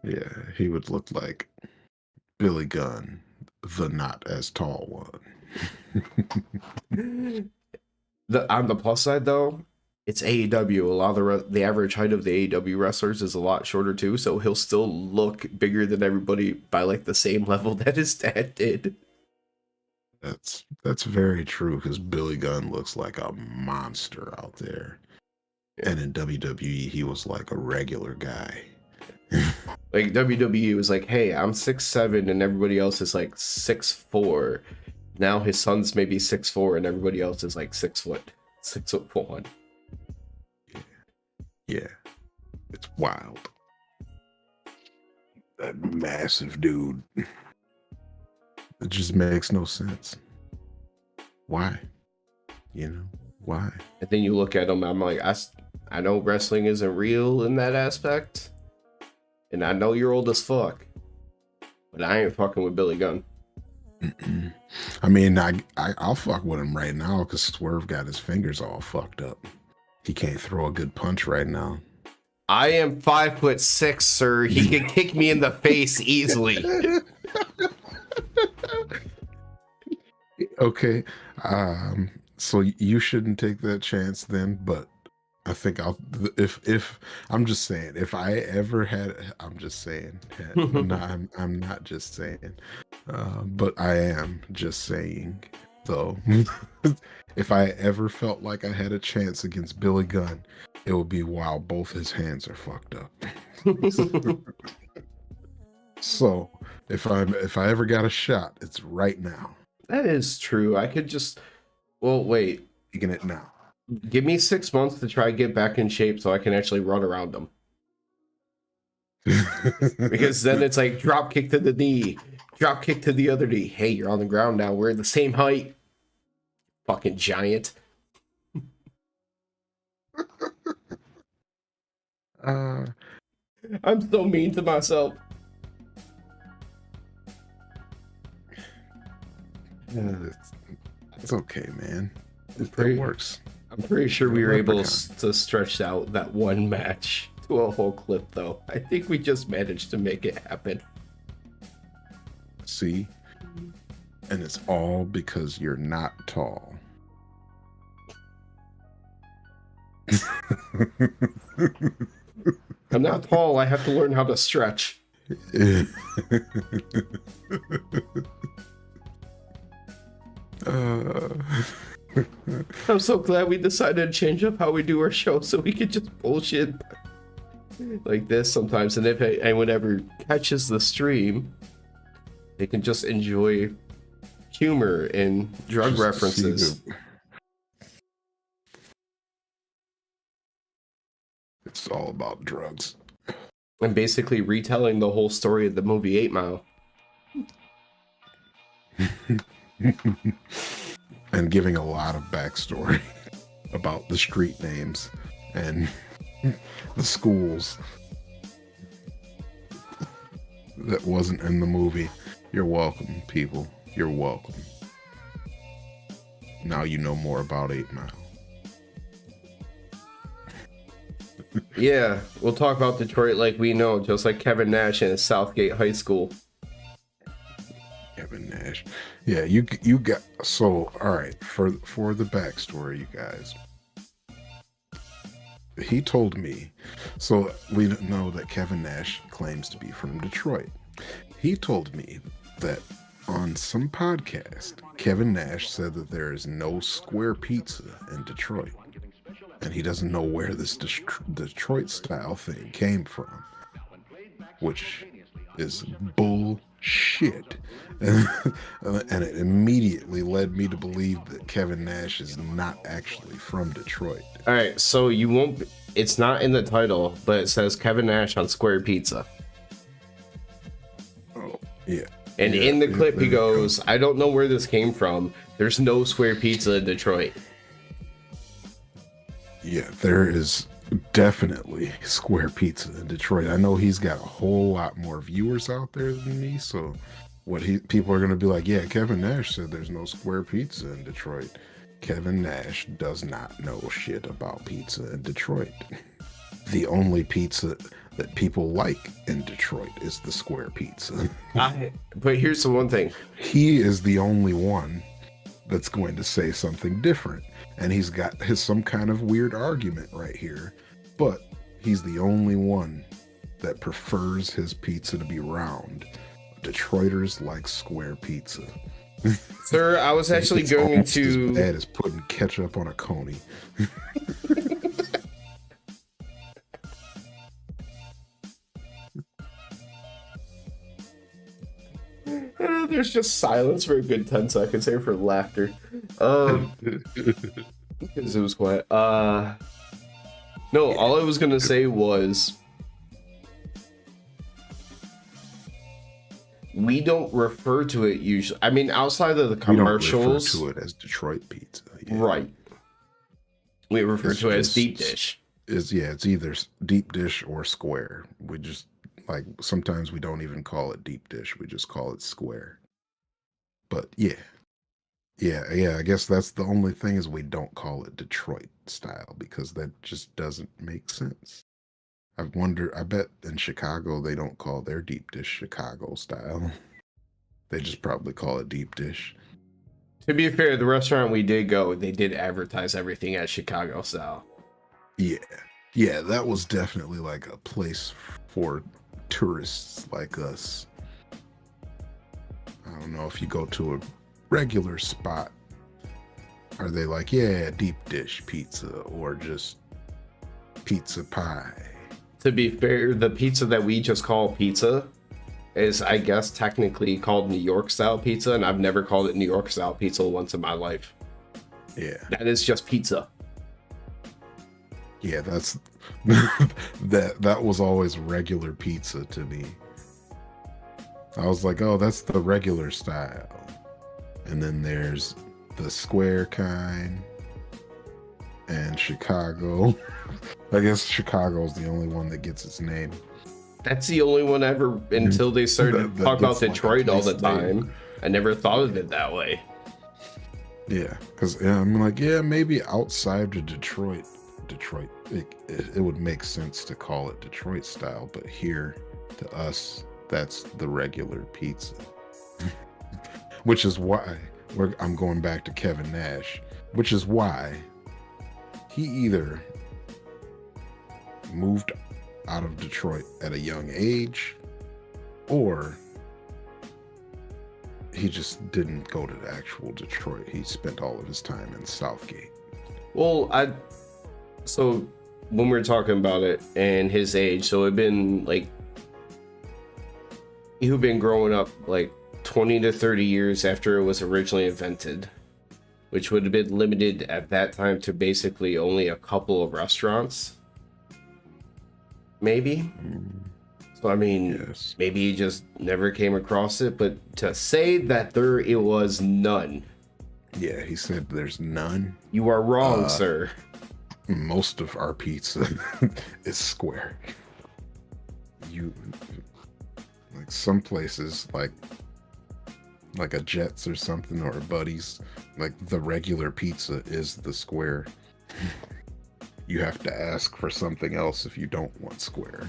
Yeah, he would look like Billy Gunn, the not as tall one. On the plus side, though, it's AEW. A lot of the average height of the AEW wrestlers is a lot shorter too, so he'll still look bigger than everybody by like the same level that his dad did. That's very true, because Billy Gunn looks like a monster out there, and in WWE he was like a regular guy. Like WWE was like, hey, I'm 6'7", and everybody else is like 6'4". Now his son's maybe 6'4", and everybody else is like 6'1". Yeah, it's wild. That massive dude. It just makes no sense. Why? Why? And then you look at him, I'm like, I know wrestling isn't real in that aspect, and I know you're old as fuck, but I ain't fucking with Billy Gunn. I mean, I'll fuck with him right now, because Swerve got his fingers all fucked up. He can't throw a good punch right now. I am 5'6", sir. He can kick me in the face easily. Okay, so you shouldn't take that chance then. But I think if I'm just saying, if I ever had, I'm just saying. I'm not just saying, but I am just saying though. If I ever felt like I had a chance against Billy Gunn, it would be while both his hands are fucked up. So if I ever got a shot, it's right now. That is true. I could just, wait. Taking it now. Give me 6 months to try to get back in shape so I can actually run around him. Because then it's like drop kick to the knee, drop kick to the other knee. Hey, you're on the ground now. We're the same height. Fucking giant. I'm so mean to myself. Yeah, it's okay, man. It works. I'm pretty sure we were able to stretch out that one match to a whole clip, though. I think we just managed to make it happen. See? And it's all because you're not tall. I'm not tall. I have to learn how to stretch. I'm so glad we decided to change up how we do our show so we could just bullshit like this sometimes. And if anyone ever catches the stream, they can just enjoy humor and drug just references. It's all about drugs. And basically retelling the whole story of the movie 8 Mile. And giving a lot of backstory about the street names and the schools. that wasn't in the movie. You're welcome, people. You're welcome. Now you know more about 8 Mile. Yeah, we'll talk about Detroit like we know, just like Kevin Nash in Southgate High School. Kevin Nash. Yeah, you got so all right, for the backstory, you guys. He told me, so we know that Kevin Nash claims to be from Detroit. He told me that on some podcast, Kevin Nash said that there is no square pizza in Detroit. And he doesn't know where this Detroit style thing came from, which is bullshit. And it immediately led me to believe that Kevin Nash is not actually from Detroit. All right, so you won't. It's not in the title, but it says Kevin Nash on Square Pizza. Oh, yeah. And yeah, in the clip, he goes, go. "I don't know where this came from. There's no Square Pizza in Detroit." Yeah, there is definitely Square Pizza in Detroit. I know he's got a whole lot more viewers out there than me, so people are going to be like, yeah, Kevin Nash said there's no Square Pizza in Detroit. Kevin Nash does not know shit about pizza in Detroit. The only pizza that people like in Detroit is the Square Pizza. But here's the one thing. He is the only one that's going to say something different. And he's got some kind of weird argument right here. But he's the only one that prefers his pizza to be round. Detroiters like square pizza. Sir, I was actually going to... as bad as putting ketchup on a coney. There's just silence for a good 10 seconds here for laughter. Because it was quiet. No, all I was gonna say was we don't refer to it usually. I mean, outside of the commercials, we don't refer to it as Detroit pizza. Yeah. Right. We refer to it as deep dish. It's either deep dish or square. We just sometimes we don't even call it deep dish. We just call it square. But yeah. I guess that's the only thing is we don't call it Detroit style because that just doesn't make sense. I bet in Chicago they don't call their deep dish Chicago style. They just probably call it deep dish. To be fair, the restaurant we did go, they did advertise everything as Chicago style. Yeah, that was definitely like a place for tourists like us. I don't know if you go to a regular spot, are they like, yeah, deep dish pizza or just pizza pie? To be fair, the pizza that we just call pizza is, I guess, technically called New York style pizza, and I've never called it New York style pizza once in my life. Yeah. That is just pizza. Yeah, that's that was always regular pizza to me. I was like, oh, that's the regular style. And then there's the square kind and Chicago. I guess Chicago's the only one that gets its name. That's the only one ever until they started to talk about Detroit all the time. I never thought of it that way. Yeah, because I'm like, yeah, maybe outside of Detroit, it would make sense to call it Detroit style, but here to us, that's the regular pizza. Which is why I'm going back to Kevin Nash, which is why he either moved out of Detroit at a young age or he just didn't go to the actual Detroit. He spent all of his time in Southgate. Well, so when we were talking about it and his age, so it'd been like you've been growing up like 20 to 30 years after it was originally invented, which would have been limited at that time to basically only a couple of restaurants. Maybe. So I mean, yes. Maybe he just never came across it, but to say that it was none. Yeah, he said there's none. You are wrong, sir. Most of our pizza is square. Like some places, like a Jets or something, or a Buddy's, like the regular pizza is the square. You have to ask for something else if you don't want square.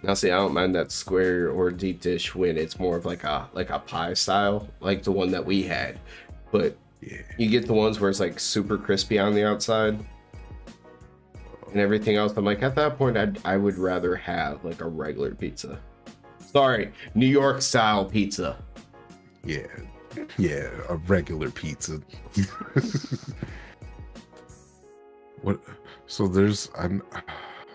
Now, see, I don't mind that square or deep dish when it's more of like a pie style, like the one that we had. But Yeah. you get the ones where it's like super crispy on the outside and everything else. I'm like, at that point, I would rather have like a regular pizza. Sorry, New York style pizza. Yeah, a regular pizza. What? So there's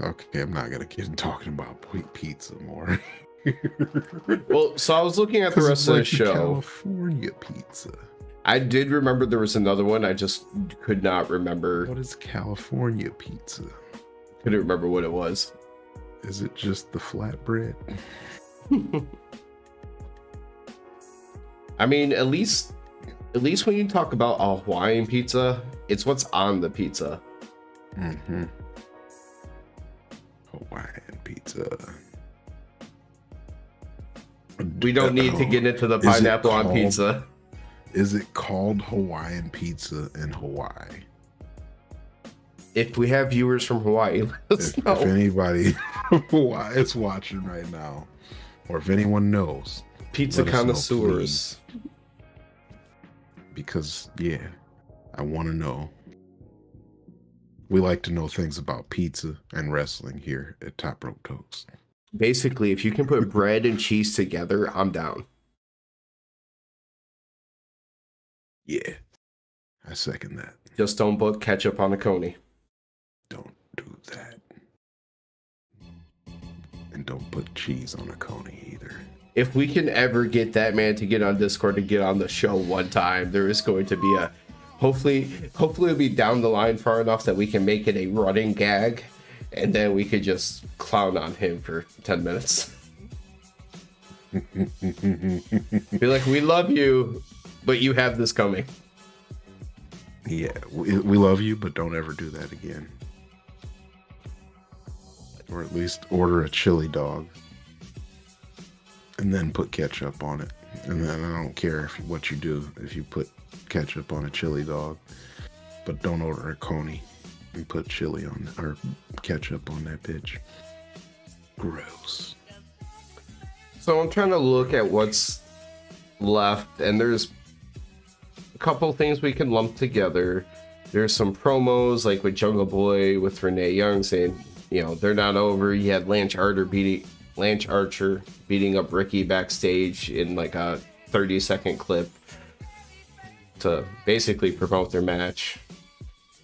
okay. I'm not gonna keep talking about pizza more. Well, so I was looking at the rest of the show. California pizza. I did remember there was another one. I just could not remember. What is California pizza? Couldn't remember what it was. Is it just the flatbread? I mean, at least when you talk about a Hawaiian pizza, it's what's on the pizza. Mm-hmm. Hawaiian pizza. We don't need to get into the pineapple on pizza. Is it called Hawaiian pizza in Hawaii? If we have viewers from Hawaii, let us know. If anybody from Hawaii is watching right now, or if anyone knows, pizza connoisseurs. Because, yeah, I want to know. We like to know things about pizza and wrestling here at Top Rope Tokes. Basically, if you can put bread and cheese together, I'm down. Yeah, I second that. Just don't put ketchup on a coney. Don't do that. And don't put cheese on a coney either. If we can ever get that man to get on Discord and get on the show one time, there is going to be a hopefully it'll be down the line far enough that we can make it a running gag, and then we could just clown on him for 10 minutes. Be like, we love you, but you have this coming. Yeah, we love you, but don't ever do that again. Or at least order a chili dog and then put ketchup on it. And then I don't care what you do if you put ketchup on a chili dog, but don't order a coney and put chili on or ketchup on that bitch. Gross. So I'm trying to look at what's left, and there's a couple things we can lump together. There's some promos like with Jungle Boy with Renee Young saying, you know, they're not over. You had Lance Archer beating up Ricky backstage in like a 30-second clip to basically promote their match.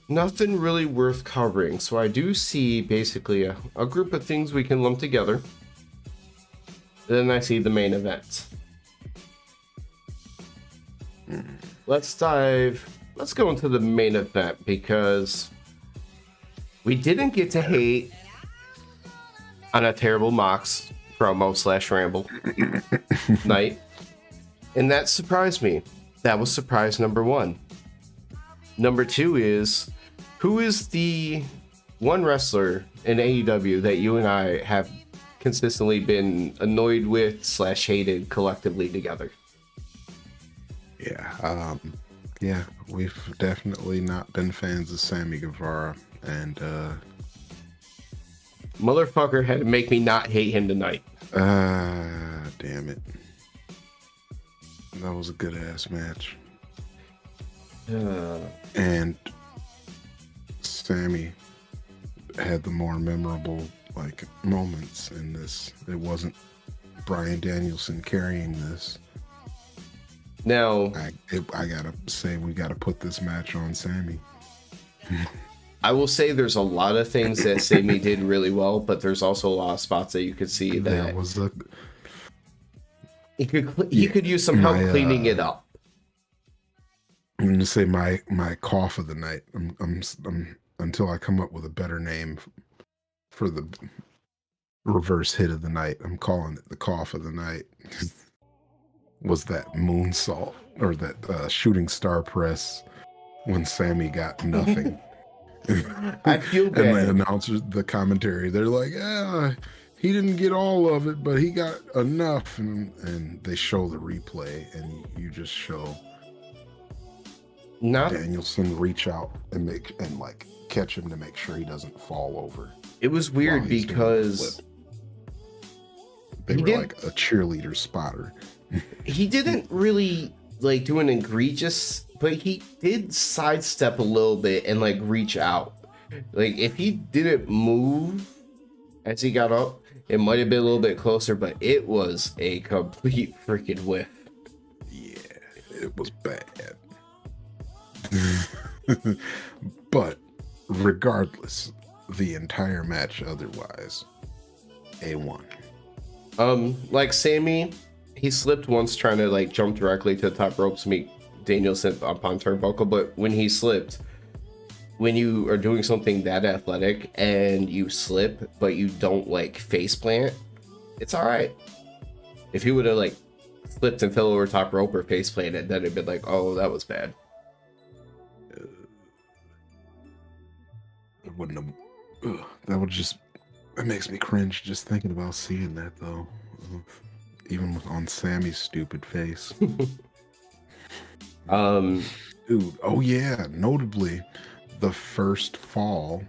Nothing really worth covering, so I do see basically a group of things we can lump together. Then I see the main event. Let's go into the main event, because we didn't get to hate on a terrible Mox promo / ramble night, and that surprised me. That was surprise number one. Number two is, who is the one wrestler in AEW that you and I have consistently been annoyed with / hated collectively together? Yeah, we've definitely not been fans of Sammy Guevara, and motherfucker had to make me not hate him tonight. Damn it. That was a good ass match. And Sammy had the more memorable moments in this. It wasn't Bryan Danielson carrying this. Now, I gotta say, we gotta put this match on Sammy. I will say there's a lot of things that Sammy did really well, but there's also a lot of spots that you could see that he could use some help cleaning it up. I'm gonna say my cough of the night. I'm until I come up with a better name for the reverse hit of the night. I'm calling it the cough of the night. Was that moonsault or that shooting star press when Sammy got nothing? I feel bad. And the announcers, the commentary, they're like, he didn't get all of it, but he got enough. And they show the replay, and you just show Not Danielson reach out and like catch him to make sure he doesn't fall over. It was weird because they were like a cheerleader spotter. He didn't really like do an egregious, but he did sidestep a little bit and like reach out. Like if he didn't move as he got up, it might have been a little bit closer, but it was a complete freaking whiff. Yeah, it was bad. But regardless, the entire match otherwise, A1. Like Sammy, he slipped once trying to like jump directly to the top ropes to meet Danielson up on turnbuckle, but when he slipped, when you are doing something that athletic and you slip but you don't like face plant, it's all right. If he would have like slipped and fell over top rope or face planted, then it'd been like, oh, that was bad. It wouldn't have. That would just. It makes me cringe just thinking about seeing that though. Even on Sammy's stupid face. Dude. Oh yeah. Notably, the first fall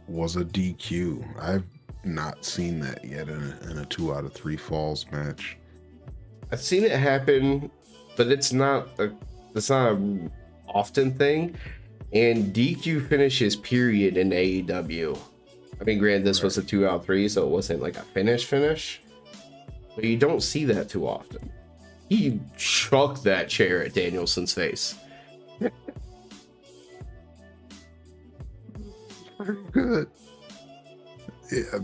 was a DQ. I've not seen that yet in a 2 out of 3 falls match. I've seen it happen, but it's not a often thing. And DQ finishes period in AEW. I mean, granted, this was a 2 out of 3, so it wasn't like a finish, but you don't see that too often. He chucked that chair at Danielson's face. Good. Yeah,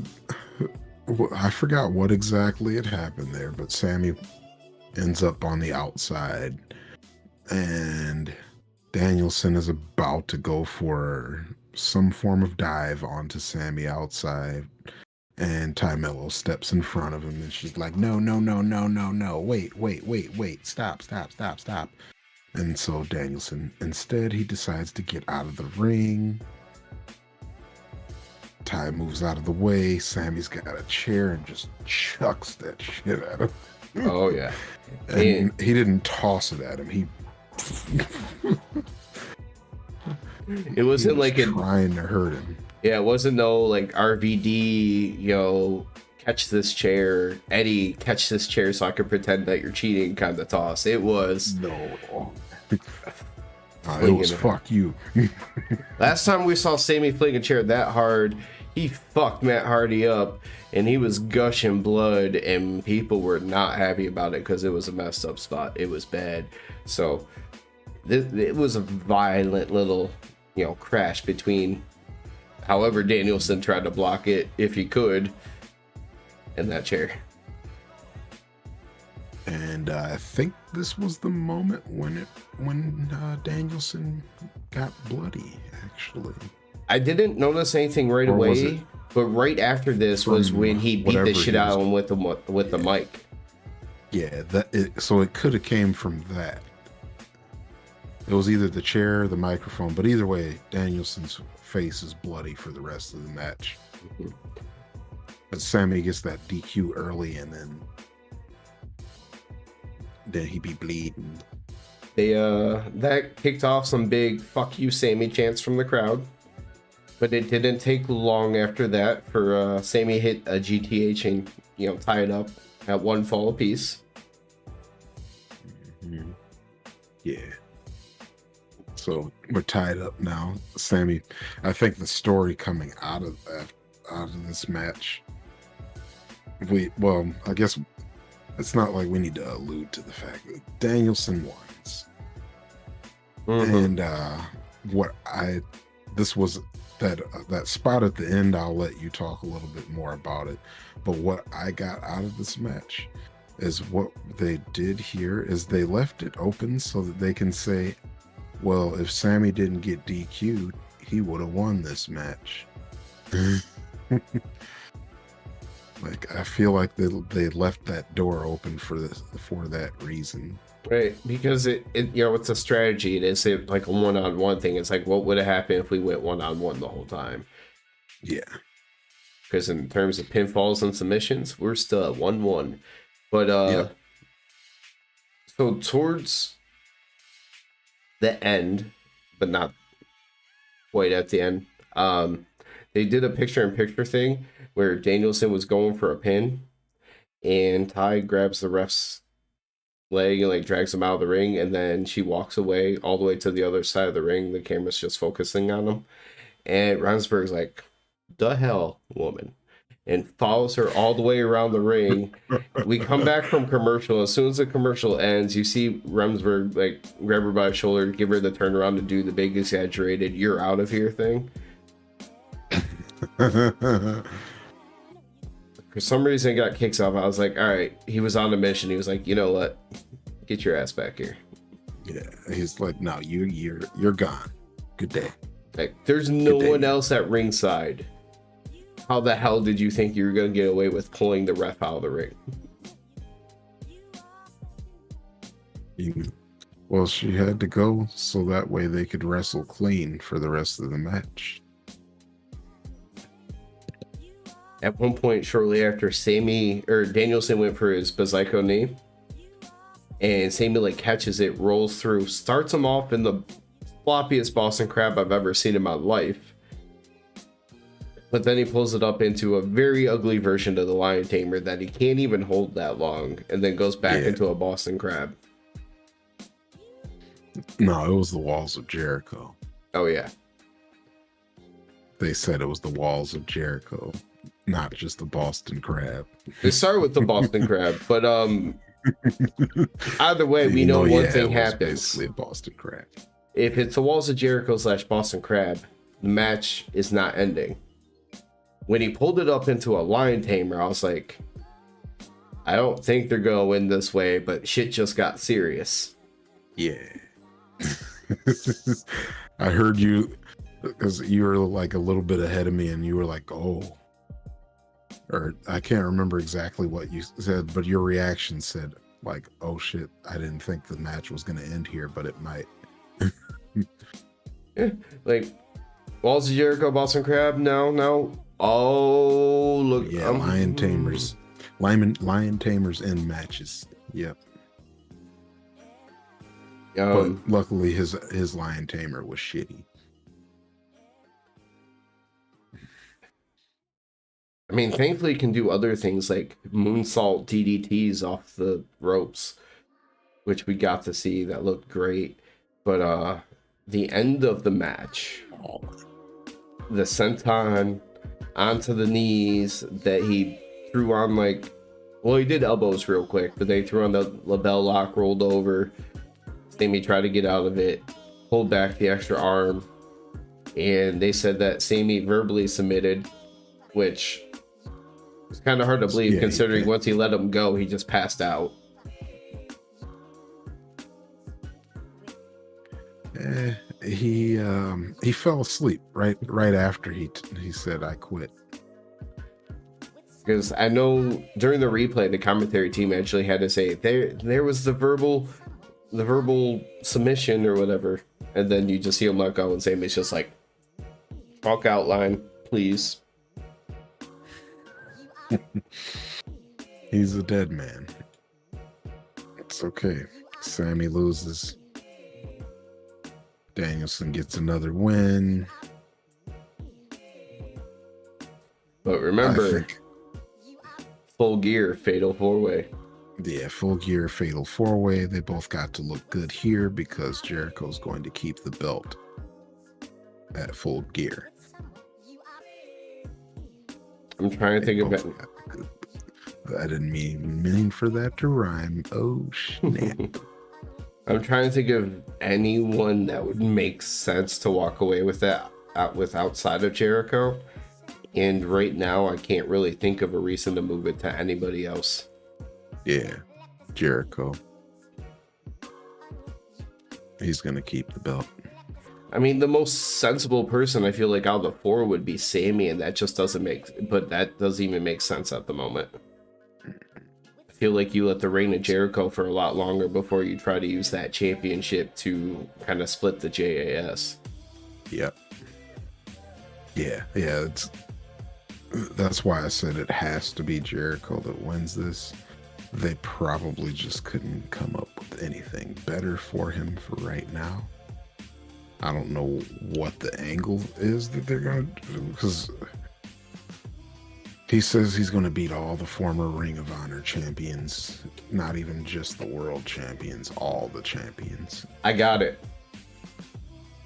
I forgot what exactly had happened there, but Sammy ends up on the outside, and Danielson is about to go for some form of dive onto Sammy outside, and Ty Mello steps in front of him, and she's like, no, wait, stop. And so Danielson, instead, he decides to get out of the ring. Ty moves out of the way. Sammy's got a chair and just chucks that shit at him. Oh, yeah. And he didn't toss it at him. He it wasn't like trying to hurt him. Yeah, it wasn't no like RVD, catch this chair, Eddie, catch this chair so I can pretend that you're cheating kind of toss. It was no. It was fuck you. Last time we saw Sammy fling a chair that hard, he fucked Matt Hardy up and he was gushing blood and people were not happy about it because it was a messed up spot. It was bad. So it was a violent little, crash between however Danielson tried to block it if he could and that chair. And I think this was the moment when Danielson got bloody, actually. I didn't notice anything right away, but right after this was when he beat the shit out of him with the mic. Yeah, so it could have came from that. It was either the chair or the microphone, but either way, Danielson's face is bloody for the rest of the match. Mm-hmm. But Sammy gets that DQ early, and then he be bleeding. That kicked off some big "fuck you, Sammy" chants from the crowd. But it didn't take long after that for Sammy hit a GTH and tie it up at 1 fall apiece. Mm-hmm. Yeah. So we're tied up now. Sammy, I think the story coming out of this match, I guess it's not like we need to allude to the fact that Danielson wins. Mm-hmm. And that spot at the end, I'll let you talk a little bit more about it. But what I got out of this match is what they did here is they left it open so that they can say, well, if Sammy didn't get DQ'd, he would have won this match. Like, I feel like they left that door open for that reason. Right, because it's a strategy. It is like a one-on-one thing. It's like, what would have happened if we went one-on-one the whole time? Yeah. because in terms of pinfalls and submissions, we're still at 1-1. But Yep. so towards the end, but not quite at the end, they did a picture-in-picture thing where Danielson was going for a pin, and Ty grabs the ref's leg and like drags him out of the ring, and then she walks away all the way to the other side of the ring. The camera's just focusing on him, and Ronsberg's like, "The hell, woman," and follows her all the way around the ring. We come back from commercial. As soon as the commercial ends, you see Remsburg like grab her by the shoulder, give her the turnaround to do the big exaggerated "you're out of here" thing. For some reason, it got kicks off. I was like, all right, he was on a mission. He was like, you know what? Get your ass back here. Yeah, he's like, no, you're gone. Good day. Like, there's no one else at ringside. How the hell did you think you were going to get away with pulling the ref out of the ring? Well, she had to go so that way they could wrestle clean for the rest of the match. At one point, shortly after, Danielson went for his Bazaico knee, and Sammy like catches it, rolls through, starts him off in the floppiest Boston Crab I've ever seen in my life. But then he pulls it up into a very ugly version of the Lion Tamer that he can't even hold that long, and then goes back into a Boston Crab. No, it was the Walls of Jericho. Oh yeah. They said it was the Walls of Jericho, not just the Boston Crab. It started with the Boston Crab, but either way, we know one thing happens. Basically, a Boston Crab. If it's the Walls of Jericho / Boston Crab, the match is not ending. When he pulled it up into a Lion Tamer, I was like, I don't think they're gonna win this way, but shit just got serious. Yeah. I heard you, because you were like a little bit ahead of me, and you were like, oh. Or I can't remember exactly what you said, but your reaction said, like, oh shit, I didn't think the match was going to end here, but it might. Yeah, like, Walls of Jericho, Boston Crab, no. Oh, look. Yeah, Lion Tamers. Lion Tamers end matches. Yep. But luckily his Lion Tamer was shitty. I mean, thankfully, he can do other things like moonsault DDTs off the ropes, which we got to see. That looked great. But the end of the match, the senton onto the knees that he threw on, like, well, he did elbows real quick, but they threw on the label lock, rolled over. Sammy tried to get out of it, pulled back the extra arm, and they said that Sammy verbally submitted, which it's kind of hard to believe, considering once he let him go, he just passed out. He fell asleep right after he said, I quit. Because I know during the replay, the commentary team actually had to say there was the verbal submission or whatever, and then you just see him let go, and Sammy's just like, talk outline, please. He's a dead man. It's okay. Sammy loses. Danielson gets another win. But remember, Full Gear, Fatal 4-Way. Yeah, Full Gear, Fatal 4-Way. They both got to look good here because Jericho's going to keep the belt at Full Gear. I'm trying to think of it. I didn't mean for that to rhyme. Oh, snap. I'm trying to think of anyone that would make sense to walk away with that outside of Jericho. And right now, I can't really think of a reason to move it to anybody else. Yeah, Jericho. He's going to keep the belt. I mean, the most sensible person I feel like out of the four would be Sammy, and that just doesn't even make sense at the moment. I feel like you let the reign of Jericho for a lot longer before you try to use that championship to kind of split the JAS. Yep. Yeah. That's why I said it has to be Jericho that wins this. They probably just couldn't come up with anything better for him for right now. I don't know what the angle is that they're going to do, because he says he's going to beat all the former Ring of Honor champions, not even just the world champions, all the champions. I got it.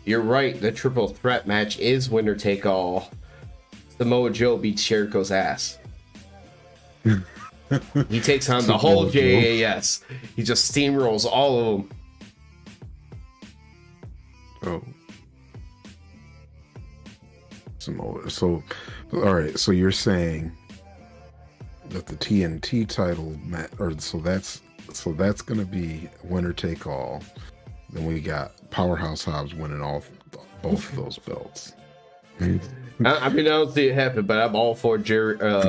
You're right. The triple threat match is winner take all. Samoa Joe beats Jericho's ass. He takes on the whole JAS. He just steamrolls all of them. Oh. Samoa. So, all right. So you're saying that the TNT title that's going to be winner take all. Then we got Powerhouse Hobbs winning both of those belts. I mean, I don't see it happen, but I'm all for Ring of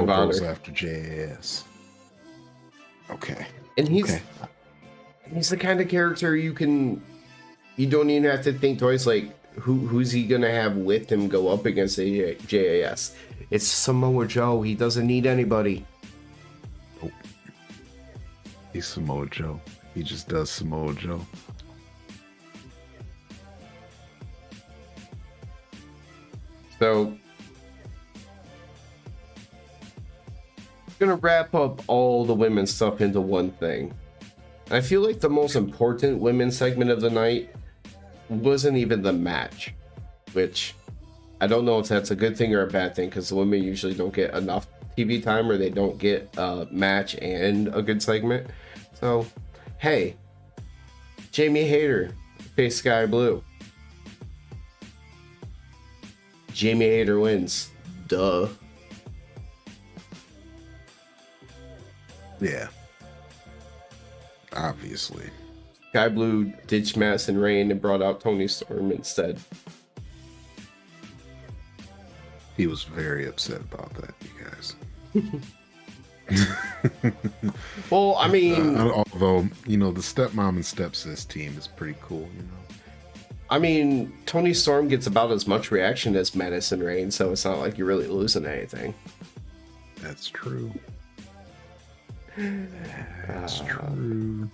Honor. Goes after JAS. Okay. And he's the kind of character you don't even have to think twice. Like, who's he gonna have with him go up against the JAS? It's Samoa Joe. He doesn't need anybody. Nope. He's Samoa Joe. He just does Samoa Joe. So, I'm gonna wrap up all the women's stuff into one thing. I feel like the most important women's segment of the night wasn't even the match, which I don't know if that's a good thing or a bad thing, because the women usually don't get enough TV time, or they don't get a match and a good segment. So, hey, Jamie Hayter, face Sky Blue. Jamie Hayter wins. Duh. Yeah. Obviously. Sky Blue ditched Madison Rayne and brought out Toni Storm instead. He was very upset about that, you guys. Well, I mean... although, the stepmom and stepsis team is pretty cool, I mean, Toni Storm gets about as much reaction as Madison Rayne, so it's not like you're really losing anything. That's true. That's true.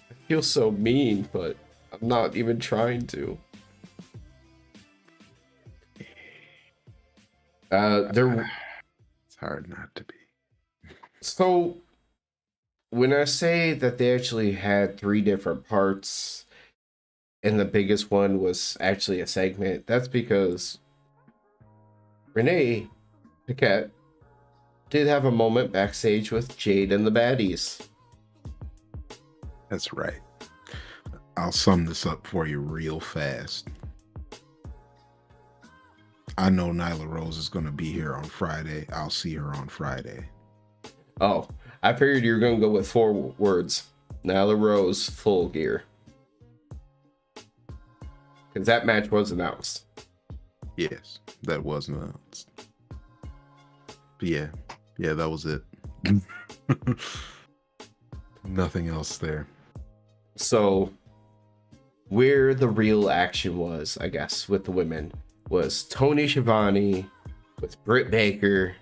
I feel so mean, but I'm not even trying to. It's hard not to be. So, when I say that they actually had 3 different parts, and the biggest one was actually a segment, that's because Renee Paquette did have a moment backstage with Jade and the Baddies. That's right. I'll sum this up for you real fast. I know Nyla Rose is going to be here on Friday. I'll see her on Friday. Oh, I figured you were going to go with 4 words. Nyla Rose, full gear. Because that match was announced. Yes, that was announced. But yeah, that was it. Nothing else there. So, where the real action was, I guess, with the women, was Tony Schiavone with Britt Baker.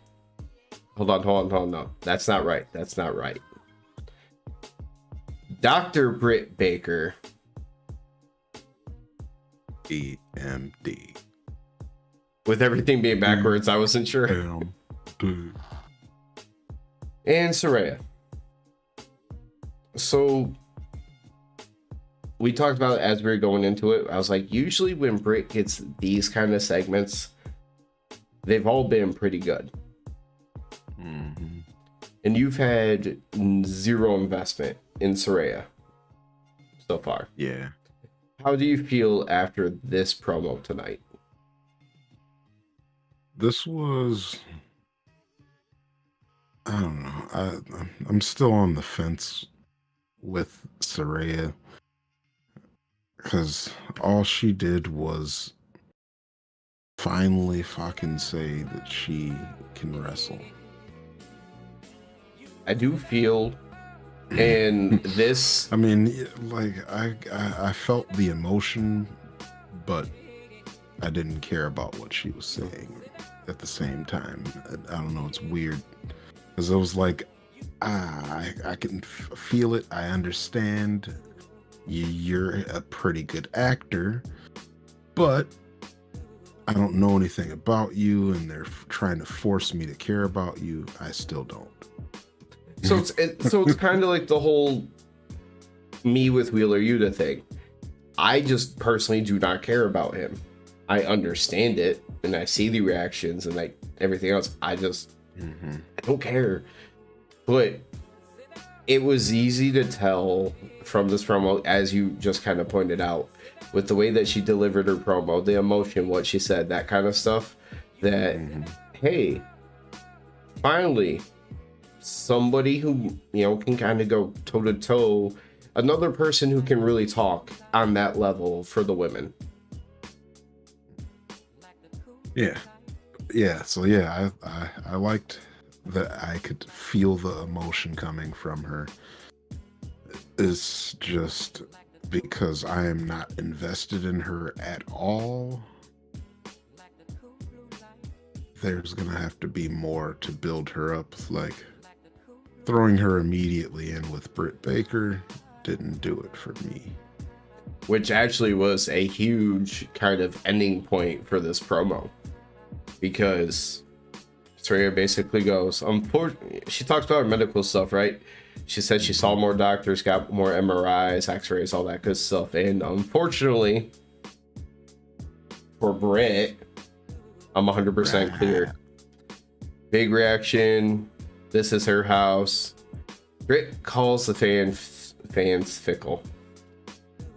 Hold on, no. That's not right. Dr. Britt Baker. EMD. With everything being backwards, I wasn't sure. And Saraya. So, we talked about it as we were going into it. I was like, usually when Britt gets these kind of segments, they've all been pretty good. Mm-hmm. And you've had 0 investment in Saraya so far. Yeah. How do you feel after this promo tonight? This was... I don't know. I'm still on the fence with Saraya, because all she did was finally fucking say that she can wrestle. I do feel, and this... I mean, like, I felt the emotion, but I didn't care about what she was saying at the same time. I don't know. It's weird because I was like, I can feel it. I understand. You're a pretty good actor, but I don't know anything about you, and they're trying to force me to care about you. I still don't. So it's kind of like the whole me with Wheeler Yuta thing. I just personally do not care about him. I understand it, and I see the reactions and like everything else. I just I don't care. But it was easy to tell from this promo, as you just kind of pointed out, with the way that she delivered her promo, the emotion, what she said, that kind of stuff, that hey, finally somebody who, you know, can kind of go toe to toe, another person who can really talk on that level for the women. So I liked that. I could feel the emotion coming from her. It's just because I am not invested in her at all. There's gonna have to be more to build her up. Like throwing her immediately in with Britt Baker didn't do it for me. Which actually was a huge kind of ending point for this promo, because Saraya basically goes, she talks about her medical stuff, right? She said she saw more doctors, got more MRIs, x-rays, all that good stuff. And unfortunately for Britt, I'm 100% clear. Big reaction. This is her house. Britt calls the fans fickle.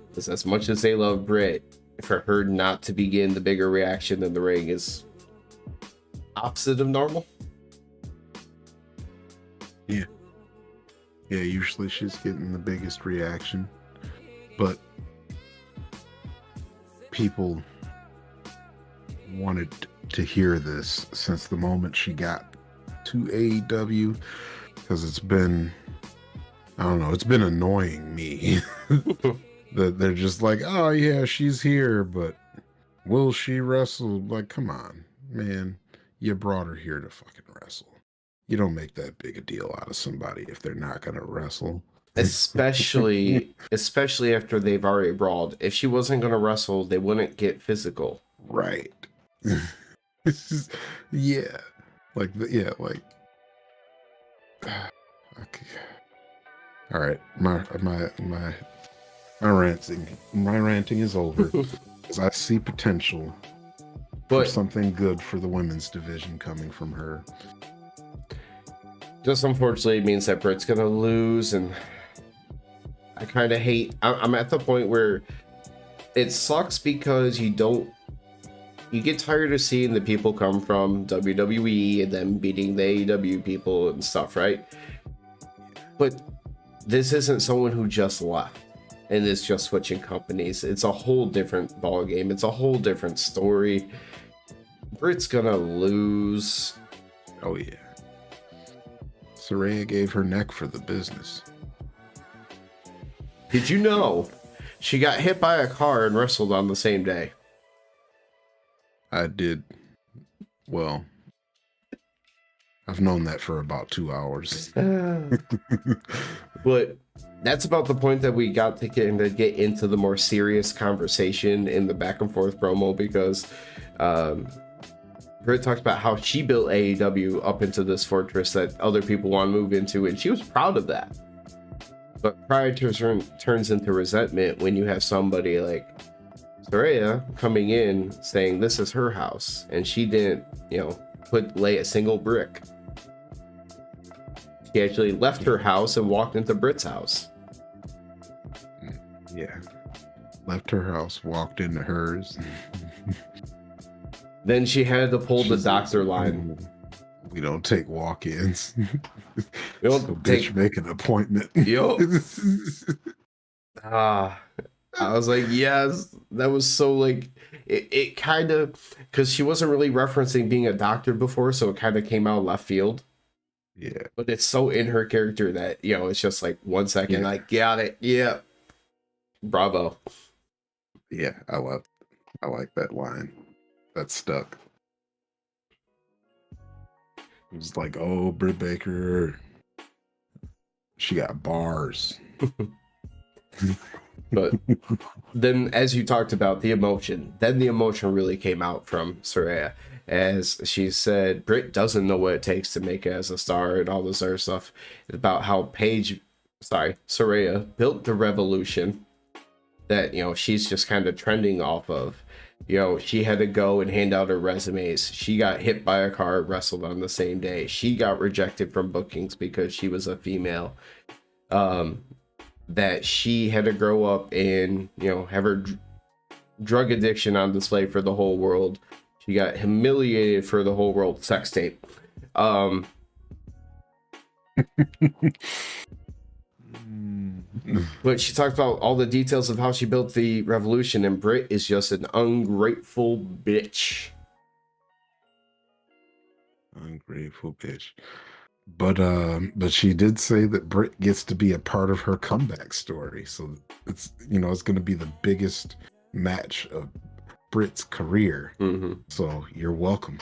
Because as much as they love Britt, for her not to begin the bigger reaction in the ring is opposite of normal. Yeah, usually she's getting the biggest reaction, but people wanted to hear this since the moment she got to AEW, because it's been, I don't know, it's been annoying me that they're just like, oh yeah, she's here, but will she wrestle? Like, come on, man, you brought her here to fucking wrestle. You don't make that big a deal out of somebody if they're not gonna wrestle. Especially after they've already brawled. If she wasn't gonna wrestle, they wouldn't get physical. Right. Yeah. Like okay. All right. My ranting is over. Because I see potential for something good for the women's division coming from her. Just unfortunately, it means that Britt's gonna lose, and I kind of hate. I'm at the point where it sucks because you get tired of seeing the people come from WWE and then beating the AEW people and stuff, right? But this isn't someone who just left and is just switching companies. It's a whole different ballgame. It's a whole different story. Britt's gonna lose. Oh yeah. Saraya gave her neck for the business. Did you know she got hit by a car and wrestled on the same day? I did. Well, I've known that for about 2 hours. But that's about the point that we got to get into the more serious conversation in the back and forth promo, because Britt talked about how she built AEW up into this fortress that other people want to move into, and she was proud of that. But pride turns into resentment when you have somebody like Saraya coming in saying this is her house, and she didn't, lay a single brick. She actually left her house and walked into Britt's house. Yeah. Left her house, walked into hers. Then she had to pull the doctor line. We don't take walk-ins. We don't bitch, make an appointment. Yo. I was like, yes, that was so like, it kind of, because she wasn't really referencing being a doctor before, so it kind of came out left field. Yeah. But it's so in her character that, it's just like 1 second, I got it. Yeah. Bravo. Yeah, I like that line. that stuck. It was like, oh, Britt Baker, she got bars. But then, as you talked about the emotion, then the emotion really came out from Saraya, as she said Britt doesn't know what it takes to make it as a star and all this other stuff. It's about how Saraya built the revolution that, you know, she's just kind of trending off of. You know, she had to go and hand out her resumes. She got hit by a car, wrestled on the same day. She got rejected from bookings because she was a female. That she had to grow up and, you know, have her drug addiction on display for the whole world. She got humiliated for the whole world. Sex tape. But she talked about all the details of how she built the revolution, and Britt is just an ungrateful bitch. Ungrateful bitch. But she did say that Britt gets to be a part of her comeback story. So it's, you know, it's going to be the biggest match of Britt's career. Mm-hmm. So you're welcome.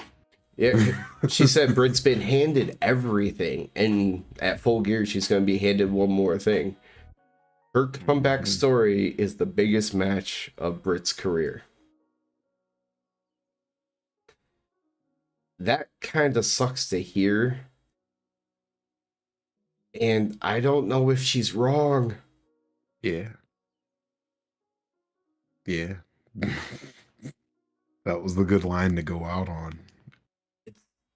Yeah, she said Britt's been handed everything, and at Full Gear, she's going to be handed one more thing. Her comeback story is the biggest match of Britt's career. That kind of sucks to hear. And I don't know if she's wrong. Yeah. Yeah. That was the good line to go out on.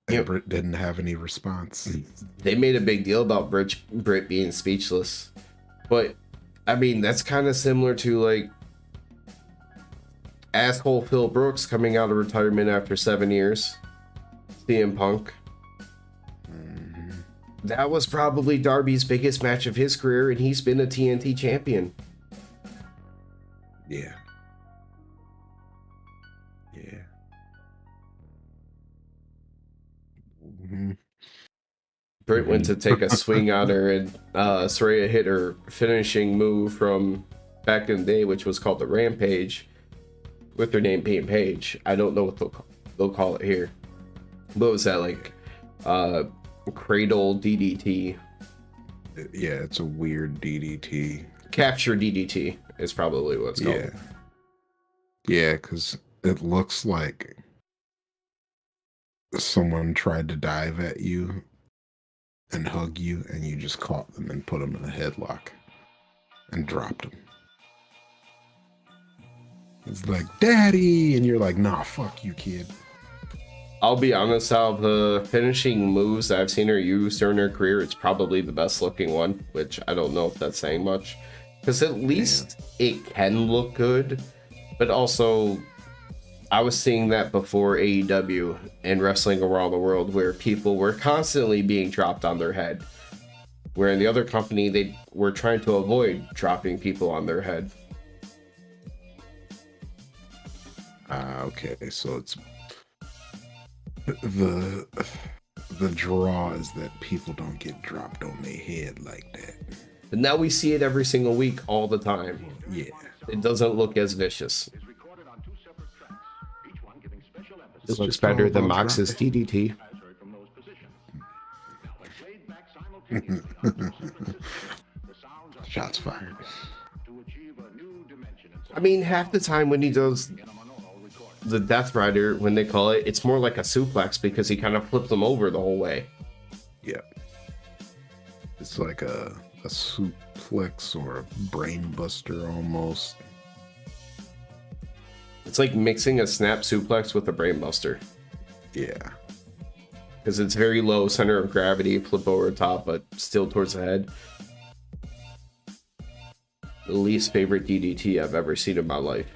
And Britt didn't have any response. They made a big deal about Britt being speechless. But, I mean, that's kind of similar to, like, asshole Phil Brooks coming out of retirement after 7 years. CM Punk. That was probably Darby's biggest match of his career, and he's been a TNT champion. Yeah. Yeah. Britt went to take a swing on her, and Saraya hit her finishing move from back in the day, which was called the Rampage, with her name being Paige. I don't know what they'll call it here. What was that, like? Cradle DDT. Yeah, it's a weird DDT. Capture DDT is probably what it's called. Yeah. Yeah, because it looks like someone tried to dive at you and hug you, and you just caught them and put them in a headlock and dropped them. It's like, Daddy! And you're like, nah, fuck you, kid. I'll be honest, out of the finishing moves that I've seen her use during her career, it's probably the best looking one, which I don't know if that's saying much. Because at least it can look good, but also I was seeing that before AEW and wrestling around the world, where people were constantly being dropped on their head. Where in the other company, they were trying to avoid dropping people on their head. Okay, so it's the draw is that people don't get dropped on their head like that. But now we see it every single week, all the time. Yeah. It doesn't look as vicious. This looks just better all than about Mox's DDT. Shots fired. I mean, half the time when he does the Death Rider, when they call it, it's more like a suplex because he kind of flips them over the whole way. Yeah. It's like a suplex or a brain buster almost. It's like mixing a snap suplex with a brain buster. Yeah. Because it's very low center of gravity, flip over top, but still towards the head. The least favorite DDT I've ever seen in my life.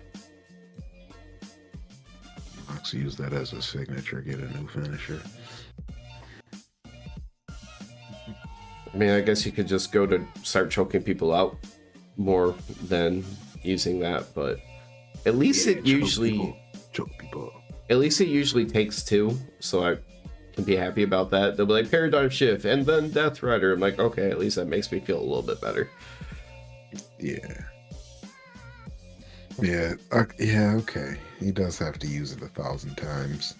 Mox use that as a signature, get a new finisher. I mean, I guess you could just go to start choking people out more than using that, but at least it usually choke people. At least it usually takes two, so I can be happy about that. They'll be like Paradigm Shift and then Death Rider. I'm like, okay, at least that makes me feel a little bit better. Yeah. Yeah, yeah, okay. He does have to use it 1,000 times,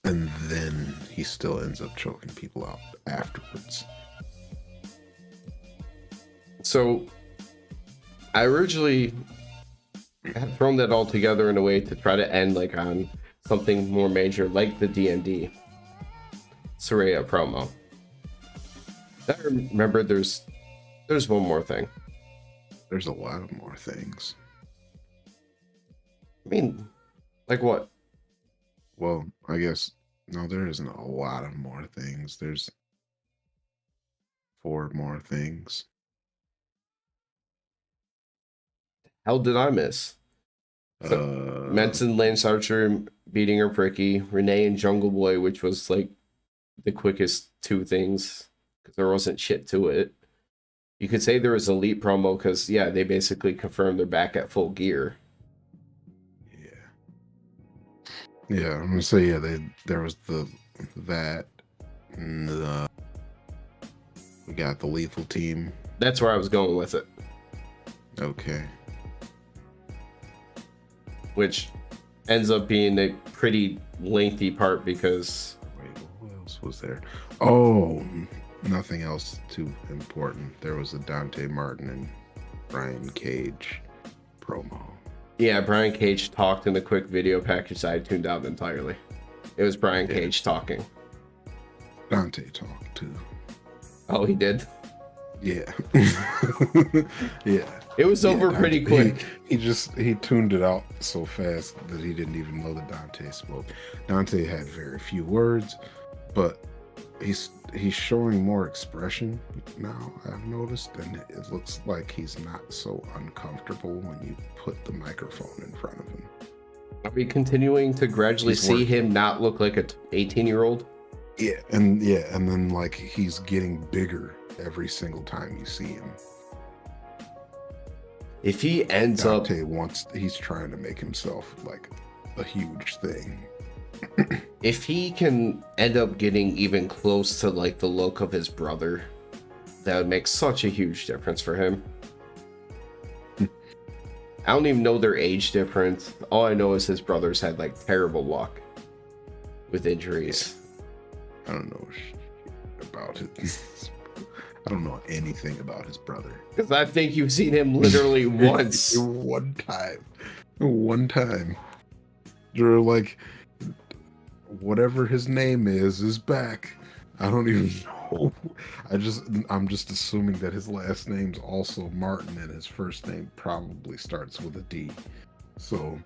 and then he still ends up choking people out afterwards. So I originally had thrown that all together in a way to try to end like on something more major, like the D&D Soraya promo. I remember there's one more thing. There's a lot of more things. I mean, like what? Well, I guess no, there isn't a lot of more things. There's 4 more things. Hell did I miss? So Uh, mentioned Lance Archer beating her pricky, Renee and Jungle Boy, which was like the quickest two things because there wasn't shit to it. You could say there was elite promo because yeah, they basically confirmed they're back at full gear. yeah, I'm gonna say yeah. There was that. And we got the Lethal Team. That's where I was going with it. Okay. Which ends up being a pretty lengthy part because Wait, what else was there? Oh, nothing else too important. There was a Dante Martin and Brian Cage promo. yeah, Brian Cage talked in the quick video package I tuned out entirely. It was Brian Cage talking. Dante talked too. Oh, he did? Yeah. Yeah. It was over Dante, pretty quick. He tuned it out so fast that he didn't even know that Dante spoke. Dante had very few words, but he's showing more expression now, I've noticed, and it looks like he's not so uncomfortable when you put the microphone in front of him. Are we continuing to gradually see him not look like a 18-year-old? Yeah, and then like he's getting bigger every single time you see him. If he ends Dante up he's trying to make himself like a huge thing. if he can end up getting even close to like the look of his brother, that would make such a huge difference for him. I don't even know their age difference. All I know is his brothers had like terrible luck with injuries. I don't know about it. I don't know anything about his brother. Because I think you've seen him literally once. One time. One time. They're like, whatever his name is back. I don't even know. I'm just assuming that his last name's also Martin and his first name probably starts with a D. So,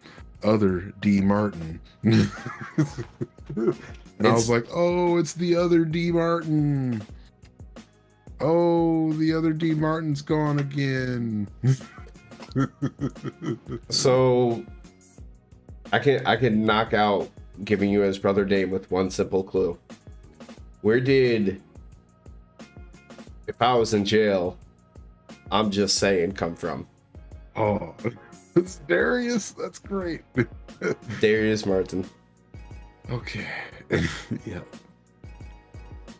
other D Martin. And I was like, oh, it's the other D Martin. Oh, the other D Martin's gone again. So I can knock out giving you his brother name with one simple clue. Where did "If I Was in Jail, I'm Just Saying" come from? Oh, it's Darius. That's great. Darius Martin. Okay. Yeah.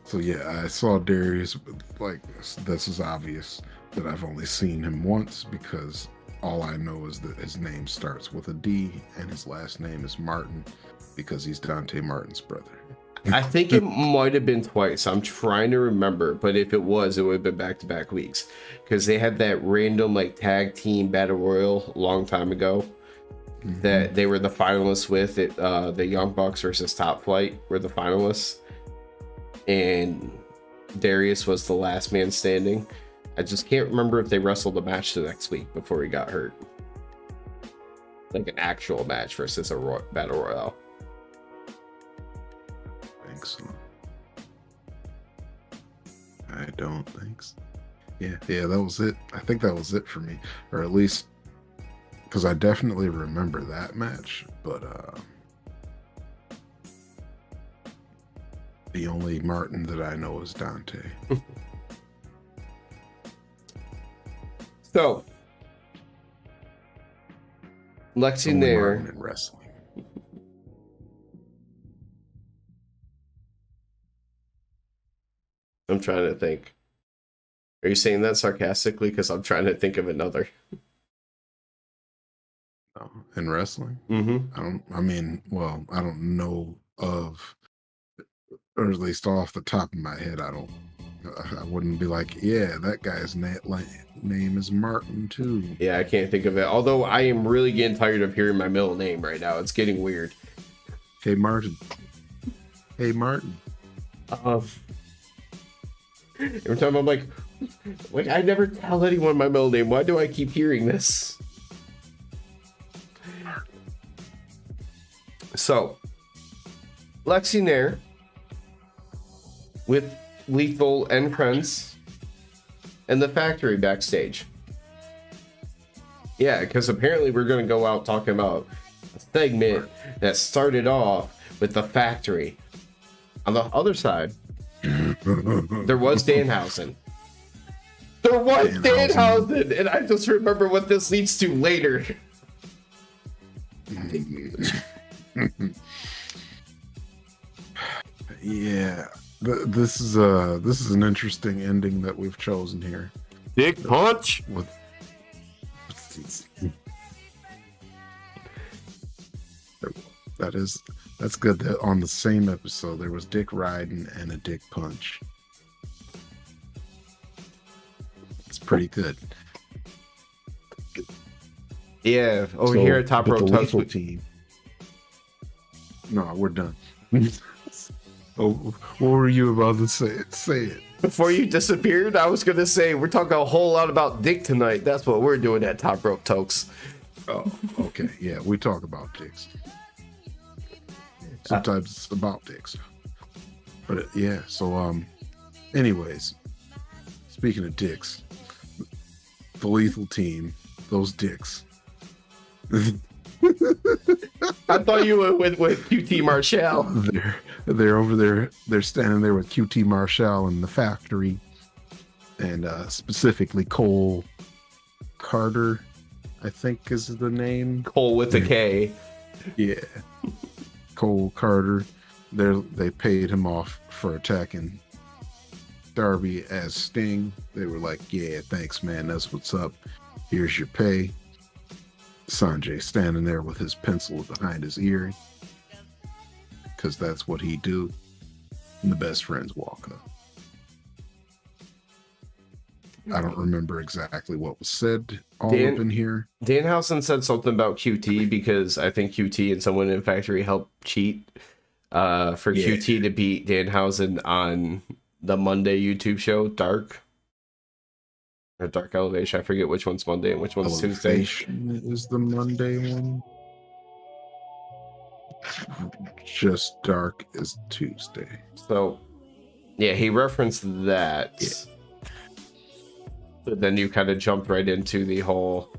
So yeah, I saw Darius, like this is obvious that I've only seen him once because all I know is that his name starts with a D and his last name is Martin because he's Dante Martin's brother. I think it might have been twice. I'm trying to remember, but if it was, it would have been back-to-back weeks because they had that random like tag team battle royal a long time ago that they were the finalists with it. The Young Bucks versus Top Flight were the finalists. And Darius was the last man standing. I just can't remember if they wrestled a match the next week before he got hurt. Like an actual match versus a battle royale. Excellent. I don't think so. Yeah, that was it. I think that was it for me. Or at least because I definitely remember that match, but the only Martin that I know is Dante. So, Lexi Only Nair. Martin in wrestling. I'm trying to think. Are you saying that sarcastically? Because I'm trying to think of another. in wrestling. Mm-hmm. I don't know of, or at least off the top of my head, I wouldn't be like, yeah, that guy's name is Martin too. Yeah, I can't think of it. Although I am really getting tired of hearing my middle name right now. It's getting weird. Hey, Martin. Hey, Martin. Every time I'm like, I never tell anyone my middle name. Why do I keep hearing this? So, Lexi Nair with Lethal and friends and the factory backstage. Yeah, because apparently we're going to go out talking about a segment that started off with the factory. On the other side, there was Danhausen. There was Danhausen, and I just remember what this leads to later. Yeah, this is an interesting ending that we've chosen here. Dick punch. That's good that on the same episode there was Dick riding and a dick punch. It's pretty good. Yeah, over here at Top Rope Tokes team. No, we're done. Oh, what were you about to say? Say it. Before you disappeared, I was gonna say we're talking a whole lot about dick tonight. That's what we're doing at Top Rope Tokes. Oh, okay. Yeah, we talk about dicks. Sometimes it's about dicks. But yeah, so anyways, speaking of dicks, the Lethal team, those dicks. I thought you went with QT Marshall. They're over there. They're standing there with QT Marshall in the factory, and specifically Cole Carter, I think is the name. Cole with a K. Yeah, Cole Carter. They paid him off for attacking Darby as Sting. They were like, "Yeah, thanks, man. That's what's up. Here's your pay." Sanjay standing there with his pencil behind his ear, because that's what he do. And the best friends walk up. I don't remember exactly what was said up in here. Danhausen said something about QT because I think QT and someone in Factory helped cheat for QT to beat Danhausen on the Monday YouTube show, Dark. Or Dark Elevation. I forget which one's Monday and which one's Tuesday. Is the Monday one. Just Dark is Tuesday. So, yeah, he referenced that. Yeah. But then you kind of jumped right into the whole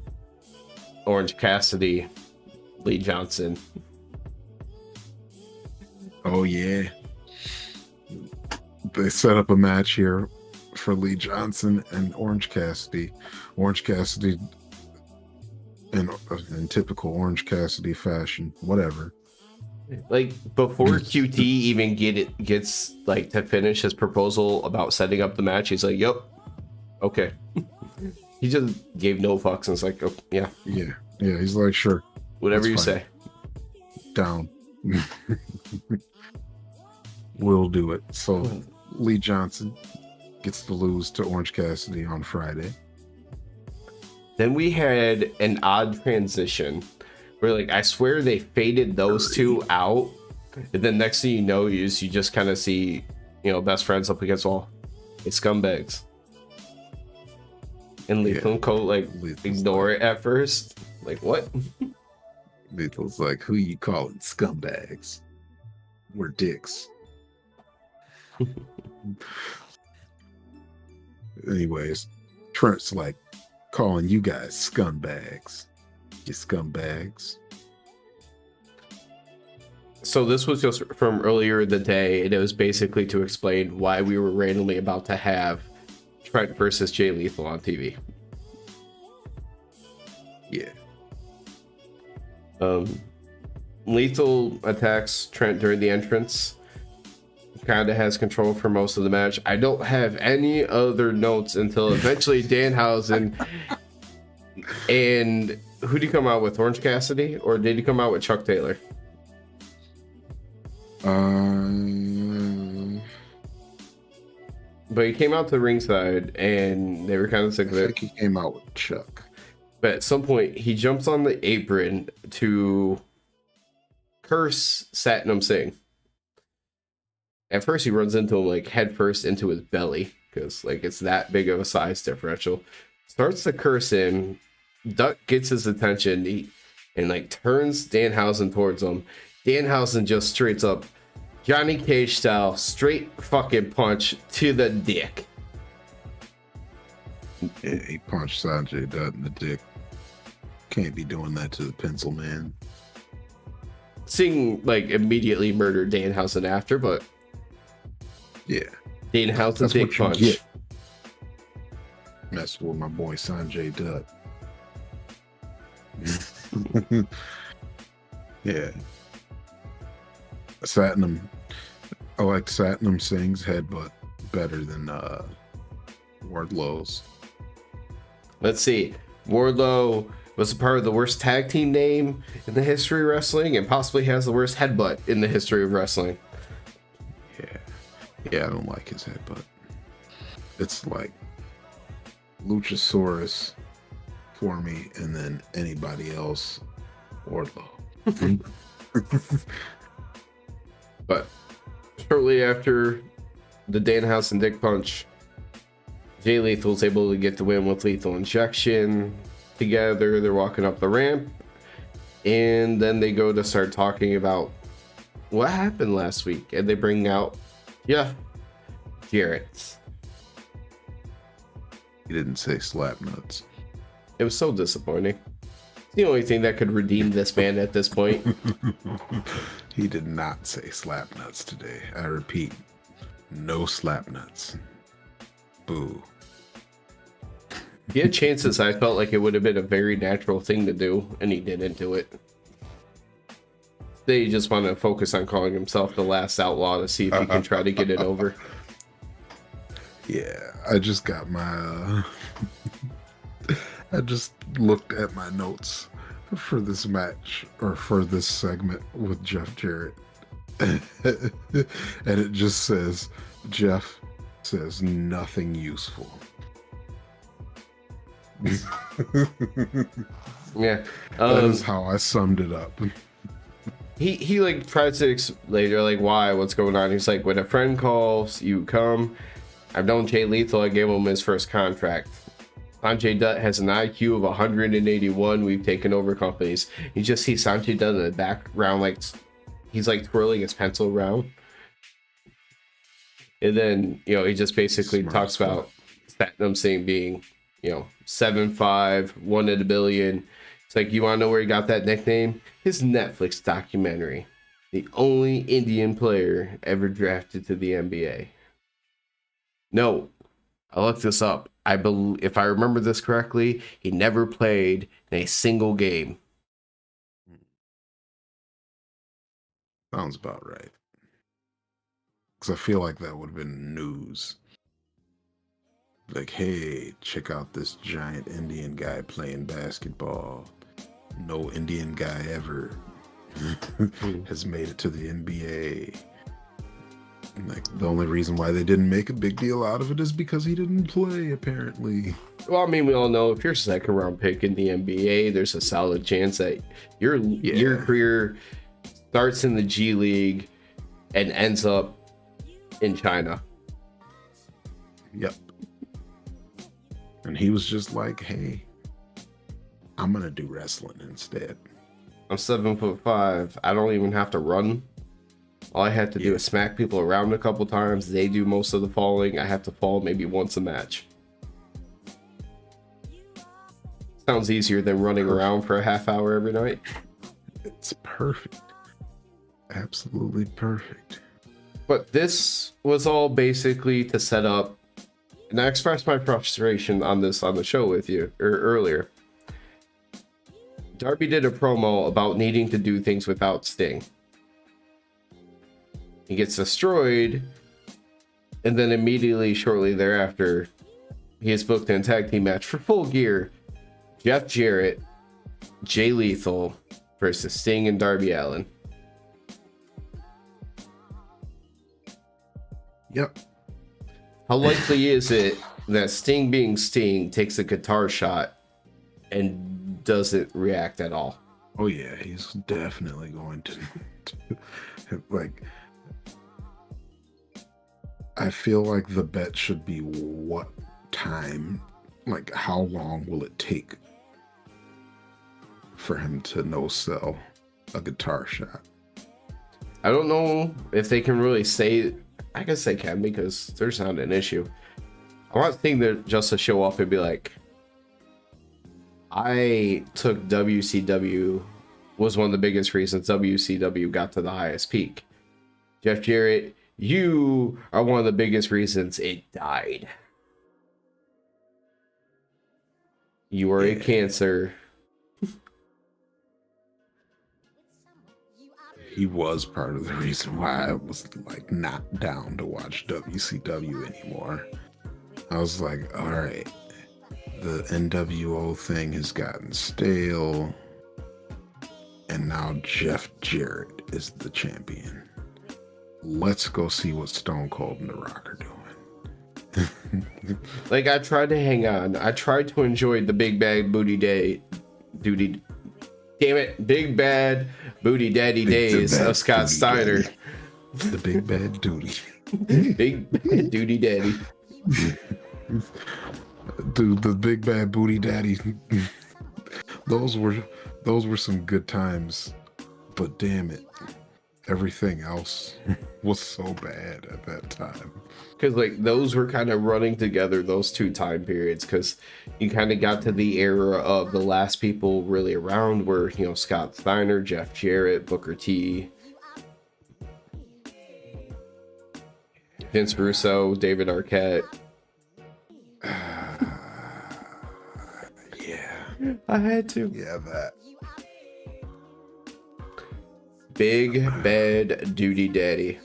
Orange Cassidy, Lee Johnson. Oh, yeah. They set up a match here for Lee Johnson and Orange Cassidy. Orange Cassidy, in typical Orange Cassidy fashion, whatever. Like before QT even gets like to finish his proposal about setting up the match, he's like, "Yep, okay." He just gave no fucks and it's like, "Oh yeah, yeah." He's like, "Sure, whatever you say." Down. We'll do it. So Lee Johnson gets to lose to Orange Cassidy on Friday. Then we had an odd transition where, like, I swear they faded those two out, and then next thing you know, you just kind of see, best friends up against all it's scumbags. And Lethal and Cole ignore it at first. Like, what? Lethal's like, who you calling scumbags? We're dicks. Anyways, Trent's like calling you guys scumbags. You scumbags. So this was just from earlier in the day, and it was basically to explain why we were randomly about to have Trent versus Jay Lethal on TV. Yeah. Lethal attacks Trent during the entrance. Kind of has control for most of the match. I don't have any other notes until eventually Danhausen and who did he come out with? Orange Cassidy, or did he come out with Chuck Taylor? But he came out to ringside, and they were kind of sick of it. I think he came out with Chuck. But at some point, he jumps on the apron to curse Satnam Singh. At first, he runs into him like head first into his belly because like it's that big of a size differential. Starts to curse him. Duck gets his attention and like turns Danhausen towards him. Danhausen just straight up Johnny Cage style, straight fucking punch to the dick. Yeah, he punched Sanjay Dutt in the dick. Can't be doing that to the pencil man. Singh like immediately murdered Danhausen after, but yeah, Danhausen's dick punch. Mess with my boy Sanjay Dutt. Yeah. Satnam. I like Satnam Singh's headbutt better than Wardlow's. Let's see. Wardlow was a part of the worst tag team name in the history of wrestling and possibly has the worst headbutt in the history of wrestling. Yeah, I don't like his headbutt. It's like Luchasaurus for me, and then anybody else, Wardlow. But shortly after the Danhausen dick punch, Jay Lethal's able to get the win with Lethal Injection. Together, they're walking up the ramp, and then they go to start talking about what happened last week, and they bring out Jeff Jarrett. He didn't say slap nuts. It was so disappointing. It's the only thing that could redeem this man at this point. He did not say slap nuts today. I repeat, no slap nuts. Boo. He had chances. I felt like it would have been a very natural thing to do, and he didn't do it. They just want to focus on calling himself the last outlaw to see if he can try to get it over. Yeah, I just got my... I just looked at my notes for this match, or for this segment with Jeff Jarrett. And it just says, Jeff says nothing useful. Yeah. That is how I summed it up. He like tries to explain, they're like, why? What's going on? He's like, when a friend calls, you come. I've known Jay Lethal. I gave him his first contract. Sanjay Dutt has an IQ of 181. We've taken over companies. You just see Sanjay Dutt in the background, like he's like twirling his pencil around. And then, you know, he just basically talks about Satnam Singh being, you know, 7'5", 1 in a billion. It's like, you want to know where he got that nickname? His Netflix documentary. The only Indian player ever drafted to the NBA. No, I looked this up. I believe, if I remember this correctly, he never played in a single game. Sounds about right. Because I feel like that would have been news. Like, hey, check out this giant Indian guy playing basketball. No Indian guy ever has made it to the NBA. Like, the only reason why they didn't make a big deal out of it is because he didn't play, apparently. Well, I mean, we all know if you're a second round pick in the NBA, there's a solid chance that your career starts in the G League and ends up in China. Yep. And he was just like, hey, I'm going to do wrestling instead. I'm 7'5". I don't even have to run. All I have to do is smack people around a couple times. They do most of the falling. I have to fall maybe once a match. Sounds easier than running around for a half hour every night. It's perfect. Absolutely perfect. But this was all basically to set up, and I expressed my frustration on this on the show with you earlier. Darby did a promo about needing to do things without Sting. He gets destroyed, and then immediately shortly thereafter, he is booked in a tag team match for Full Gear. Jeff Jarrett Jay Lethal versus Sting and Darby Allin. Yep. How likely is it that Sting being Sting takes a guitar shot and doesn't react at all? Oh yeah, he's definitely going to like. I feel like the bet should be what time, like how long will it take for him to no sell a guitar shot? I don't know if they can really say. I guess they can because there's not an issue. I want Sting to just to show up and be like, I took WCW, was one of the biggest reasons WCW got to the highest peak. Jeff Jarrett, you are one of the biggest reasons it died. You were a cancer. He was part of the reason why I was like not down to watch WCW anymore. I was like, all right, the NWO thing has gotten stale, and now Jeff Jarrett is the champion. Let's go see what Stone Cold and The Rock are doing. Like, I tried to hang on. I tried to enjoy the Big Bad Booty Day. Big Bad Booty Daddy days of Scott Steiner. The Big Bad Duty. Big Bad Duty Daddy. Dude, the Big Bad Booty Daddy. Those were some good times, but damn it, everything else was so bad at that time. Because like those were kind of running together, those two time periods, because you kind of got to the era of the last people really around were, you know, Scott Steiner, Jeff Jarrett, Booker T, Vince Russo, David Arquette. Yeah. I had to. Yeah, that. Big Bad Duty Daddy.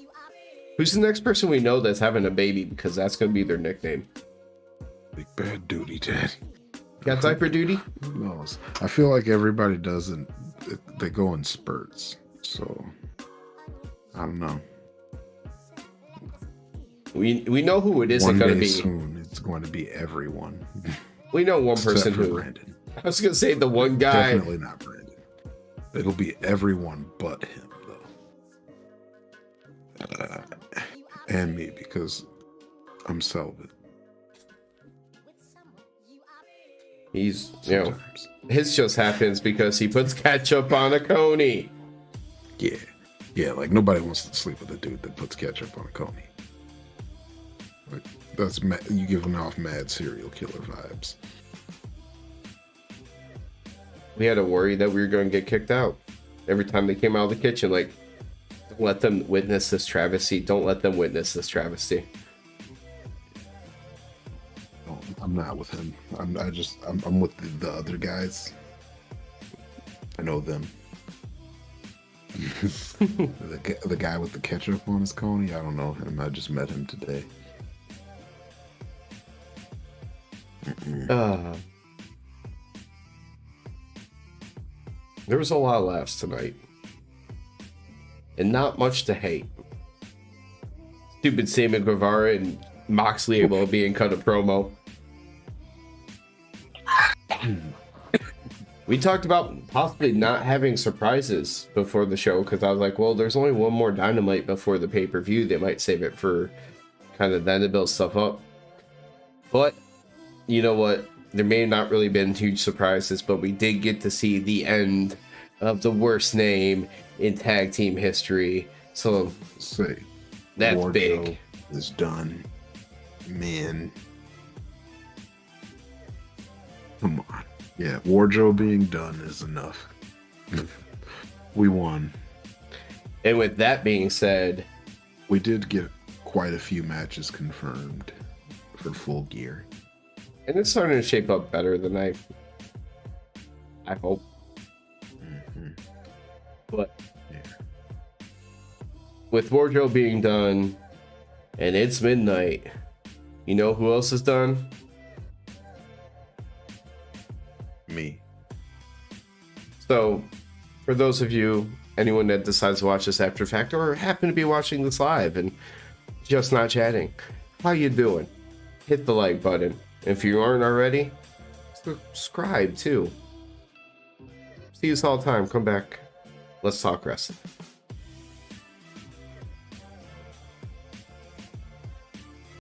Who's the next person we know that's having a baby? Because that's going to be their nickname. Big Bad Duty Daddy. Got diaper duty? Who knows? I feel like everybody doesn't. They go in spurts. So, I don't know. We know who it isn't One going to day be. soon, it's going to be everyone. We know one person Except for who. Brandon. I was going to say the one guy. Definitely not Brandon. It'll be everyone but him, though. And me, because I'm celibate. He's, you know, his just happens because he puts ketchup on a coney. Yeah. Yeah, like nobody wants to sleep with a dude that puts ketchup on a coney. Like, that's you giving off mad serial killer vibes. We had to worry that we were going to get kicked out every time they came out of the kitchen. Like, don't let them witness this travesty. Don't let them witness this travesty. No, I'm not with him. I'm with the other guys. I know them. the guy with the ketchup on his coney, I don't know him. I just met him today. There was a lot of laughs tonight. And not much to hate. Stupid Sammy Guevara and Moxley able to being cut a promo. We talked about possibly not having surprises before the show because I was like, well, there's only one more Dynamite before the pay-per-view. They might save it for kind of then to build stuff up. But, you know what? There may not really been huge surprises, but we did get to see the end of the worst name in tag team history. So, say that's Wardlow big. Is done. Man. Come on. Yeah, Wardlow being done is enough. We won. And with that being said, we did get quite a few matches confirmed for Full Gear. And it's starting to shape up better than I hope. Mm-hmm. But yeah. With Wardrobe being done, and it's midnight, you know who else is done? Me. So, for those of you, anyone that decides to watch this after the fact or happen to be watching this live and just not chatting, how you doing? Hit the like button. If you aren't already, subscribe too. See you all the time. Come back. Let's talk wrestling.